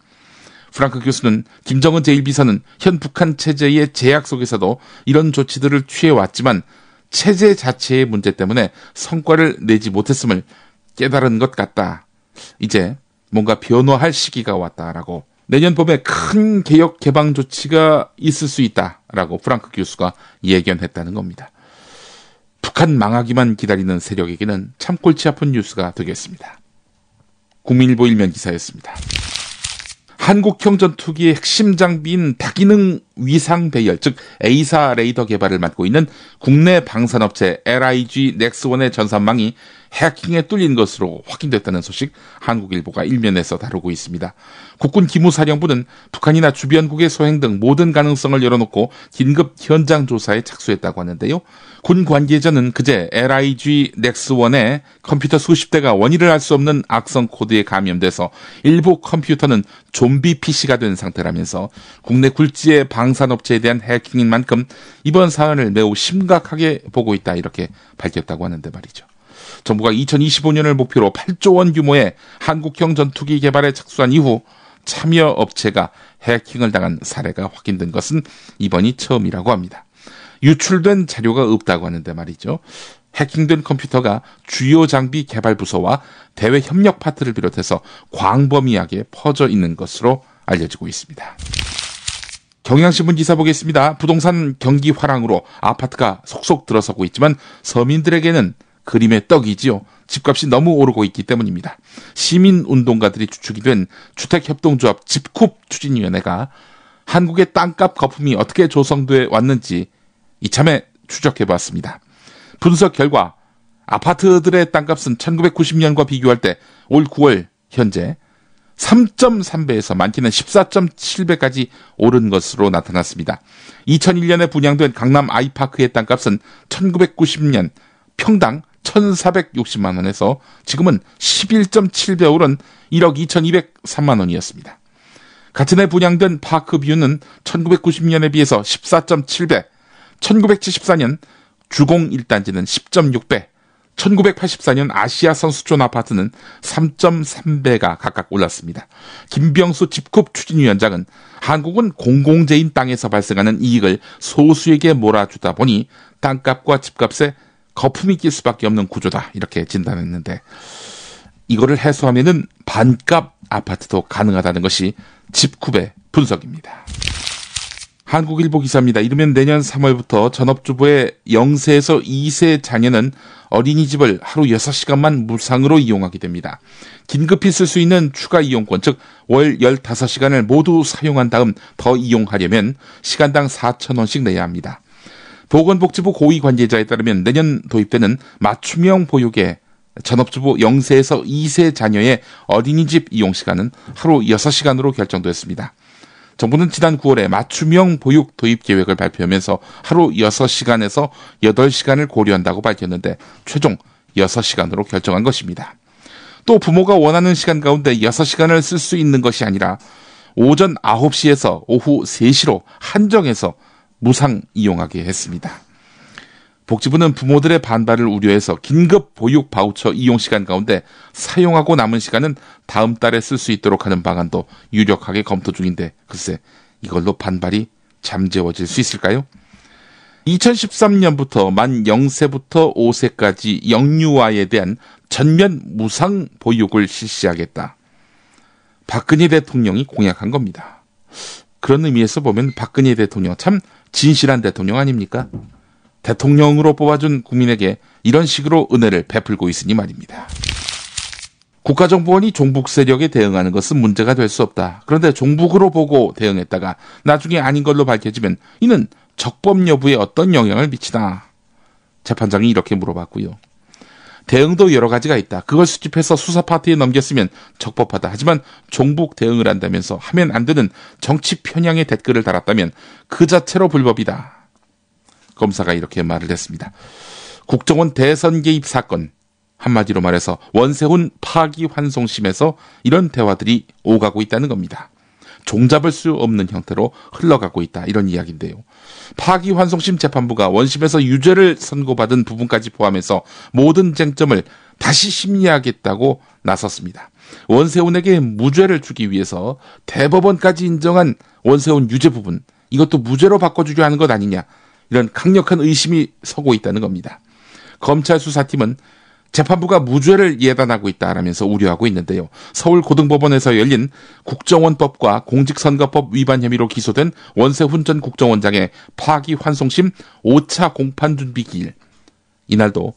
프랑크 교수는 김정은 제1비서는 현 북한 체제의 제약 속에서도 이런 조치들을 취해왔지만 체제 자체의 문제 때문에 성과를 내지 못했음을 깨달은 것 같다. 이제 뭔가 변화할 시기가 왔다라고, 내년 봄에 큰 개혁 개방 조치가 있을 수 있다라고 프랑크 교수가 예견했다는 겁니다. 북한 망하기만 기다리는 세력에게는 참 골치 아픈 뉴스가 되겠습니다. 국민일보 일면 기사였습니다. 한국형 전투기의 핵심 장비인 다기능 위상 배열, 즉 A사 레이더 개발을 맡고 있는 국내 방산업체 LIG 넥스원의 전산망이 해킹에 뚫린 것으로 확인됐다는 소식 한국일보가 일면에서 다루고 있습니다. 국군 기무사령부는 북한이나 주변국의 소행 등 모든 가능성을 열어놓고 긴급 현장 조사에 착수했다고 하는데요. 군 관계자는 그제 LIG 넥스원의 컴퓨터 수십 대가 원인을 알 수 없는 악성 코드에 감염돼서 일부 컴퓨터는 좀비 PC가 된 상태라면서 국내 굴지의 방산업체에 대한 해킹인 만큼 이번 사안을 매우 심각하게 보고 있다 이렇게 밝혔다고 하는데 말이죠. 정부가 2025년을 목표로 8조 원 규모의 한국형 전투기 개발에 착수한 이후 참여 업체가 해킹을 당한 사례가 확인된 것은 이번이 처음이라고 합니다. 유출된 자료가 없다고 하는데 말이죠. 해킹된 컴퓨터가 주요 장비 개발 부서와 대외 협력 파트를 비롯해서 광범위하게 퍼져 있는 것으로 알려지고 있습니다. 경향신문 기사 보겠습니다. 부동산 경기 화랑으로 아파트가 속속 들어서고 있지만 서민들에게는 그림의 떡이지요. 집값이 너무 오르고 있기 때문입니다. 시민운동가들이 주축이 된 주택협동조합 집쿱 추진위원회가 한국의 땅값 거품이 어떻게 조성돼 왔는지 이참에 추적해봤습니다. 분석 결과 아파트들의 땅값은 1990년과 비교할 때 올 9월 현재 3.3배에서 많게는 14.7배까지 오른 것으로 나타났습니다. 2001년에 분양된 강남 아이파크의 땅값은 1990년 평당 1,460만 원에서 지금은 11.7배 오른 1억 2,203만 원이었습니다. 같은 해 분양된 파크 뷰는 1990년에 비해서 14.7배, 1974년 주공 1단지는 10.6배, 1984년 아시아 선수촌 아파트는 3.3배가 각각 올랐습니다. 김병수 집쿱 추진위원장은 한국은 공공재인 땅에서 발생하는 이익을 소수에게 몰아주다 보니 땅값과 집값에 거품이 낄 수밖에 없는 구조다 이렇게 진단했는데 이거를 해소하면은 반값 아파트도 가능하다는 것이 집쿱의 분석입니다. 한국일보 기사입니다. 이르면 내년 3월부터 전업주부의 0세에서 2세 자녀는 어린이집을 하루 6시간만 무상으로 이용하게 됩니다. 긴급히 쓸 수 있는 추가 이용권, 즉 월 15시간을 모두 사용한 다음 더 이용하려면 시간당 4,000원씩 내야 합니다. 보건복지부 고위 관계자에 따르면 내년 도입되는 맞춤형 보육의 전업주부 0세에서 2세 자녀의 어린이집 이용시간은 하루 6시간으로 결정됐습니다. 정부는 지난 9월에 맞춤형 보육 도입 계획을 발표하면서 하루 6시간에서 8시간을 고려한다고 밝혔는데 최종 6시간으로 결정한 것입니다. 또 부모가 원하는 시간 가운데 6시간을 쓸 수 있는 것이 아니라 오전 9시에서 오후 3시로 한정해서 무상 이용하게 했습니다. 복지부는 부모들의 반발을 우려해서 긴급 보육 바우처 이용 시간 가운데 사용하고 남은 시간은 다음 달에 쓸 수 있도록 하는 방안도 유력하게 검토 중인데 글쎄 이걸로 반발이 잠재워질 수 있을까요? 2013년부터 만 0세부터 5세까지 영유아에 대한 전면 무상 보육을 실시하겠다. 박근혜 대통령이 공약한 겁니다. 그런 의미에서 보면 박근혜 대통령 참 진실한 대통령 아닙니까? 대통령으로 뽑아준 국민에게 이런 식으로 은혜를 베풀고 있으니 말입니다. 국가정보원이 종북 세력에 대응하는 것은 문제가 될 수 없다. 그런데 종북으로 보고 대응했다가 나중에 아닌 걸로 밝혀지면 이는 적법 여부에 어떤 영향을 미치나? 재판장이 이렇게 물어봤고요. 대응도 여러 가지가 있다. 그걸 수집해서 수사 파트에 넘겼으면 적법하다. 하지만 종북 대응을 한다면서 하면 안 되는 정치 편향의 댓글을 달았다면 그 자체로 불법이다. 검사가 이렇게 말을 했습니다. 국정원 대선 개입 사건, 한마디로 말해서 원세훈 파기환송심에서 이런 대화들이 오가고 있다는 겁니다. 종잡을 수 없는 형태로 흘러가고 있다 이런 이야기인데요. 파기환송심 재판부가 원심에서 유죄를 선고받은 부분까지 포함해서 모든 쟁점을 다시 심리하겠다고 나섰습니다. 원세훈에게 무죄를 주기 위해서 대법원까지 인정한 원세훈 유죄 부분, 이것도 무죄로 바꿔주려 하는 것 아니냐, 이런 강력한 의심이 서고 있다는 겁니다. 검찰 수사팀은 재판부가 무죄를 예단하고 있다라면서 우려하고 있는데요. 서울고등법원에서 열린 국정원법과 공직선거법 위반 혐의로 기소된 원세훈 전 국정원장의 파기환송심 5차 공판준비 기일, 이날도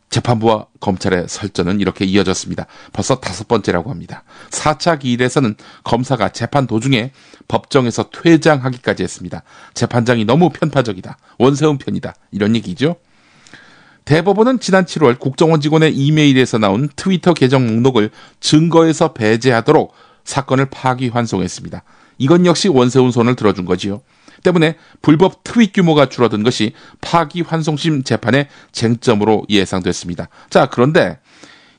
재판부와 검찰의 설전은 이렇게 이어졌습니다. 벌써 5번째라고 합니다. 4차 기일에서는 검사가 재판 도중에 법정에서 퇴장하기까지 했습니다. 재판장이 너무 편파적이다. 원세훈 편이다. 이런 얘기죠. 대법원은 지난 7월 국정원 직원의 이메일에서 나온 트위터 계정 목록을 증거에서 배제하도록 사건을 파기환송했습니다. 이건 역시 원세훈 손을 들어준 거지요. 때문에 불법 트윗 규모가 줄어든 것이 파기환송심 재판의 쟁점으로 예상됐습니다. 자, 그런데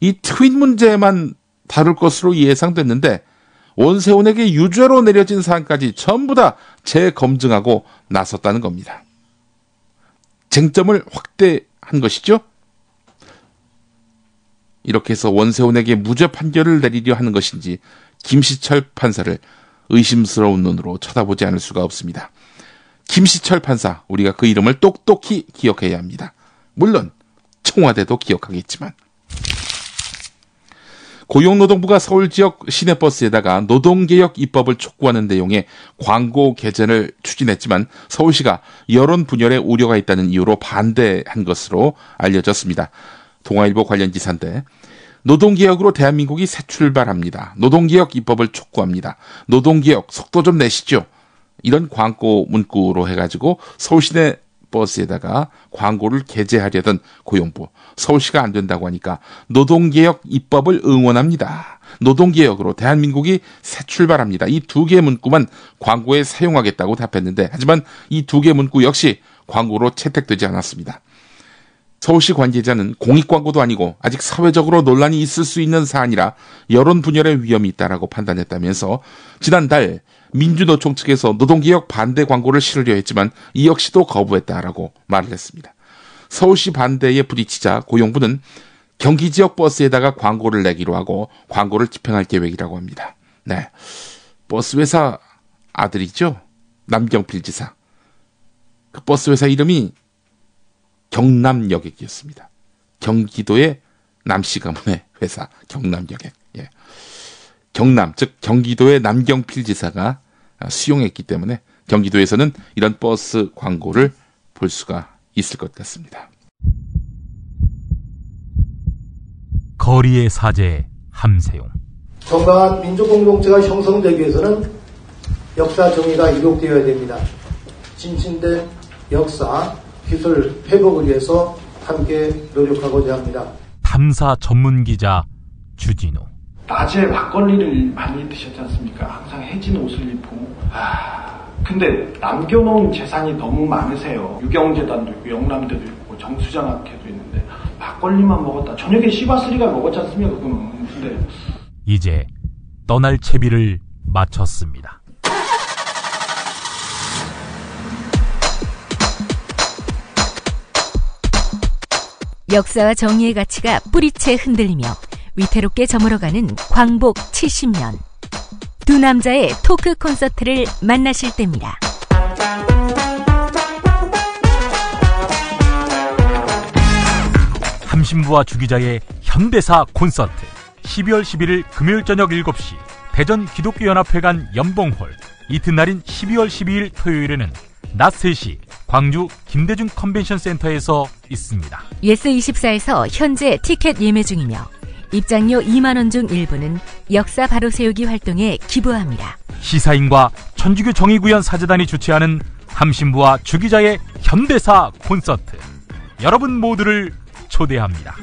이 트윗 문제만 다룰 것으로 예상됐는데 원세훈에게 유죄로 내려진 사안까지 전부 다 재검증하고 나섰다는 겁니다. 쟁점을 확대한 것이죠. 이렇게 해서 원세훈에게 무죄 판결을 내리려 하는 것인지 김시철 판사를 의심스러운 눈으로 쳐다보지 않을 수가 없습니다. 김시철 판사, 우리가 그 이름을 똑똑히 기억해야 합니다. 물론 청와대도 기억하겠지만. 고용노동부가 서울 지역 시내버스에다가 노동개혁 입법을 촉구하는 내용의 광고 개선을 추진했지만 서울시가 여론 분열에 우려가 있다는 이유로 반대한 것으로 알려졌습니다. 동아일보 관련 기사인데, 노동개혁으로 대한민국이 새 출발합니다. 노동개혁 입법을 촉구합니다. 노동개혁 속도 좀 내시죠. 이런 광고 문구로 해가지고 서울시내 버스에다가 광고를 게재하려던 고용부. 서울시가 안 된다고 하니까 노동개혁 입법을 응원합니다. 노동개혁으로 대한민국이 새 출발합니다. 이 2개 문구만 광고에 사용하겠다고 답했는데, 하지만 이 2개 문구 역시 광고로 채택되지 않았습니다. 서울시 관계자는 공익광고도 아니고 아직 사회적으로 논란이 있을 수 있는 사안이라 여론 분열의 위험이 있다라고 판단했다면서 지난달 민주노총 측에서 노동개혁 반대 광고를 실으려 했지만 이 역시도 거부했다라고 말을 했습니다. 서울시 반대에 부딪히자 고용부는 경기 지역 버스에다가 광고를 내기로 하고 광고를 집행할 계획이라고 합니다. 네, 버스 회사 아들이죠. 남경필 지사. 그 버스 회사 이름이 경남여객이었습니다. 경기도의 남씨 가문의 회사 경남여객. 예. 경남, 즉 경기도의 남경필 지사가 수용했기 때문에 경기도에서는 이런 버스 광고를 볼 수가 있을 것 같습니다. 거리의 사제 함세용. 정당한 민주공동체가 형성되기 위해서는 역사 정의가 이룩되어야 됩니다. 진친된 역사, 기술 회복을 위해서 함께 노력하고자 합니다. 탐사 전문기자 주진우. 낮에 막걸리를 많이 드셨지 않습니까? 항상 해진 옷을 입고. 근데 남겨놓은 재산이 너무 많으세요. 유경재단도 있고 영남대도 있고 정수장학회도 있는데 막걸리만 먹었다. 저녁에 시바스리가 먹었지 않습니까? 그거는. 근데 이제 떠날 채비를 마쳤습니다. 역사와 정의의 가치가 뿌리채 흔들리며 위태롭게 저물어가는 광복 70년. 두 남자의 토크 콘서트를 만나실 때입니다. 함신부와 주기자의 현대사 콘서트. 12월 11일 금요일 저녁 7시 대전 기독교연합회관 연봉홀. 이튿날인 12월 12일 토요일에는 낮 3시 광주 김대중 컨벤션 센터에서 있습니다. 예스24에서 현재 티켓 예매 중이며 입장료 2만원 중 일부는 역사 바로 세우기 활동에 기부합니다. 시사인과 천주교 정의구현 사재단이 주최하는 함신부와 주기자의 현대사 콘서트. 여러분 모두를 초대합니다.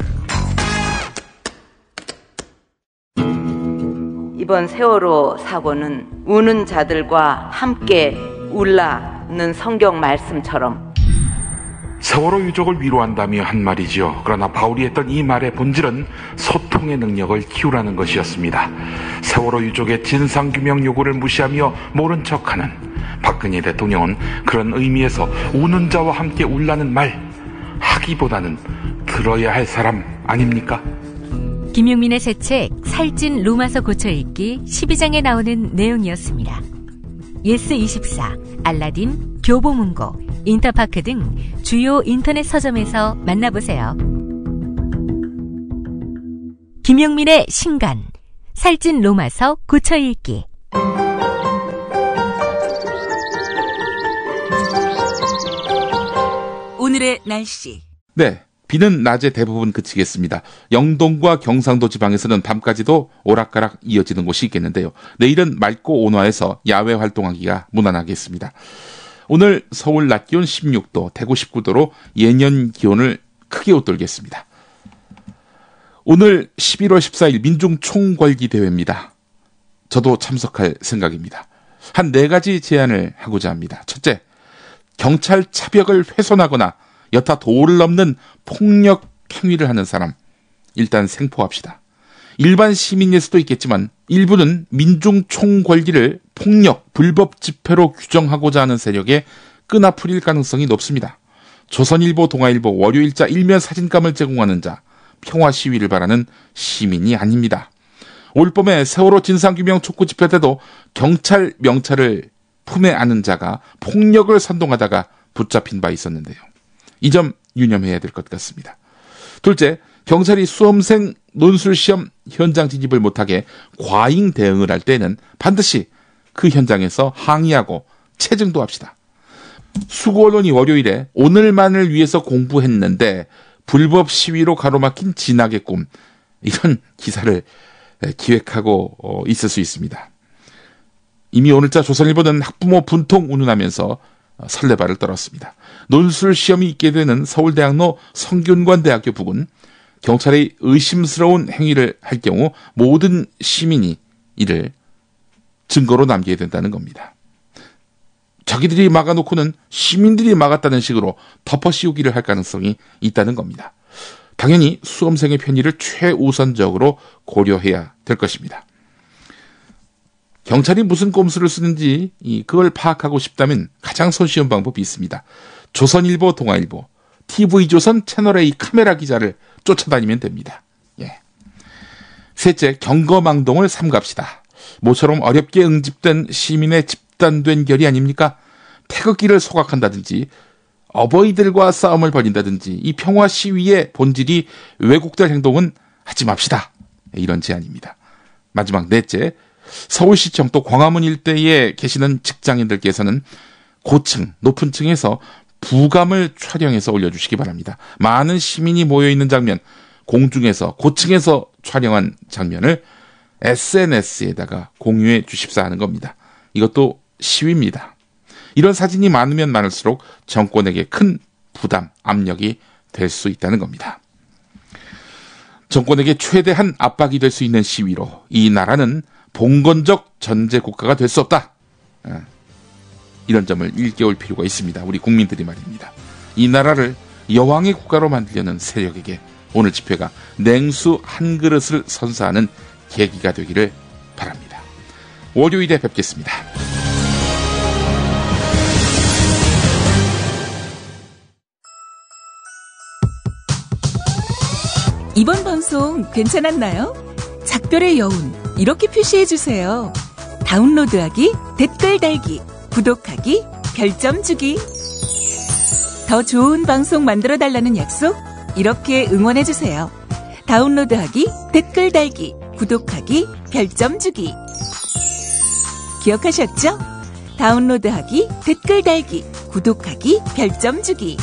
이번 세월호 사고는 우는 자들과 함께 울라는 성경 말씀처럼 세월호 유족을 위로한다며 한 말이지요. 그러나 바울이 했던 이 말의 본질은 소통의 능력을 키우라는 것이었습니다. 세월호 유족의 진상규명 요구를 무시하며 모른 척하는 박근혜 대통령은 그런 의미에서 우는 자와 함께 울라는 말 하기보다는 들어야 할 사람 아닙니까? 김용민의 새 책 살찐 로마서 고쳐읽기 12장에 나오는 내용이었습니다. 예스24, 알라딘, 교보문고, 인터파크 등 주요 인터넷 서점에서 만나보세요. 김용민의 신간, 살찐 로마서 고쳐읽기. 오늘의 날씨. 네, 비는 낮에 대부분 그치겠습니다. 영동과 경상도 지방에서는 밤까지도 오락가락 이어지는 곳이 있겠는데요. 내일은 맑고 온화해서 야외 활동하기가 무난하겠습니다. 오늘 서울 낮 기온 16도, 대구 19도로 예년 기온을 크게 웃돌겠습니다. 오늘 11월 14일 민중총궐기 대회입니다. 저도 참석할 생각입니다. 한 4가지 제안을 하고자 합니다. 첫째, 경찰 차벽을 훼손하거나 여타 도를 넘는 폭력 행위를 하는 사람, 일단 생포합시다. 일반 시민일 수도 있겠지만 일부는 민중총궐기를 폭력, 불법 집회로 규정하고자 하는 세력에 끈아풀일 가능성이 높습니다. 조선일보, 동아일보, 월요일자 일면 사진감을 제공하는 자, 평화 시위를 바라는 시민이 아닙니다. 올봄에 세월호 진상규명 촉구 집회 때도 경찰 명찰을 품에 안은 자가 폭력을 선동하다가 붙잡힌 바 있었는데요. 이 점 유념해야 될 것 같습니다. 둘째, 경찰이 수험생 논술시험 현장 진입을 못하게 과잉 대응을 할 때는 반드시 그 현장에서 항의하고 체증도 합시다. 수구 언론이 월요일에 오늘만을 위해서 공부했는데 불법 시위로 가로막힌 진학의 꿈, 이런 기사를 기획하고 있을 수 있습니다. 이미 오늘자 조선일보는 학부모 분통 운운하면서 설레발을 떨었습니다. 논술 시험이 있게 되는 서울대학로 성균관대학교 부근, 경찰의 의심스러운 행위를 할 경우 모든 시민이 이를 증거로 남겨야 된다는 겁니다. 자기들이 막아놓고는 시민들이 막았다는 식으로 덮어씌우기를 할 가능성이 있다는 겁니다. 당연히 수험생의 편의를 최우선적으로 고려해야 될 것입니다. 경찰이 무슨 꼼수를 쓰는지 그걸 파악하고 싶다면 가장 손쉬운 방법이 있습니다. 조선일보, 동아일보, TV조선 채널A 카메라 기자를 쫓아다니면 됩니다. 예. 셋째, 경거망동을 삼갑시다. 모처럼 어렵게 응집된 시민의 집단된 결이 아닙니까? 태극기를 소각한다든지 어버이들과 싸움을 벌인다든지 이 평화 시위의 본질이 왜곡될 행동은 하지 맙시다. 이런 제안입니다. 마지막 넷째, 서울시청 또 광화문 일대에 계시는 직장인들께서는 고층, 높은 층에서 부감을 촬영해서 올려주시기 바랍니다. 많은 시민이 모여있는 장면, 공중에서, 고층에서 촬영한 장면을 SNS에다가 공유해 주십사 하는 겁니다. 이것도 시위입니다. 이런 사진이 많으면 많을수록 정권에게 큰 부담, 압력이 될 수 있다는 겁니다. 정권에게 최대한 압박이 될 수 있는 시위로 이 나라는 봉건적 전제 국가가 될 수 없다. 이런 점을 일깨울 필요가 있습니다. 우리 국민들이 말입니다. 이 나라를 여왕의 국가로 만들려는 세력에게 오늘 집회가 냉수 한 그릇을 선사하는 계기가 되기를 바랍니다. 월요일에 뵙겠습니다. 이번 방송 괜찮았나요? 작별의 여운 이렇게 표시해주세요. 다운로드하기, 댓글 달기, 구독하기, 별점 주기. 더 좋은 방송 만들어달라는 약속 이렇게 응원해주세요. 다운로드하기, 댓글 달기, 구독하기, 별점 주기. 기억하셨죠? 다운로드하기, 댓글 달기, 구독하기, 별점 주기.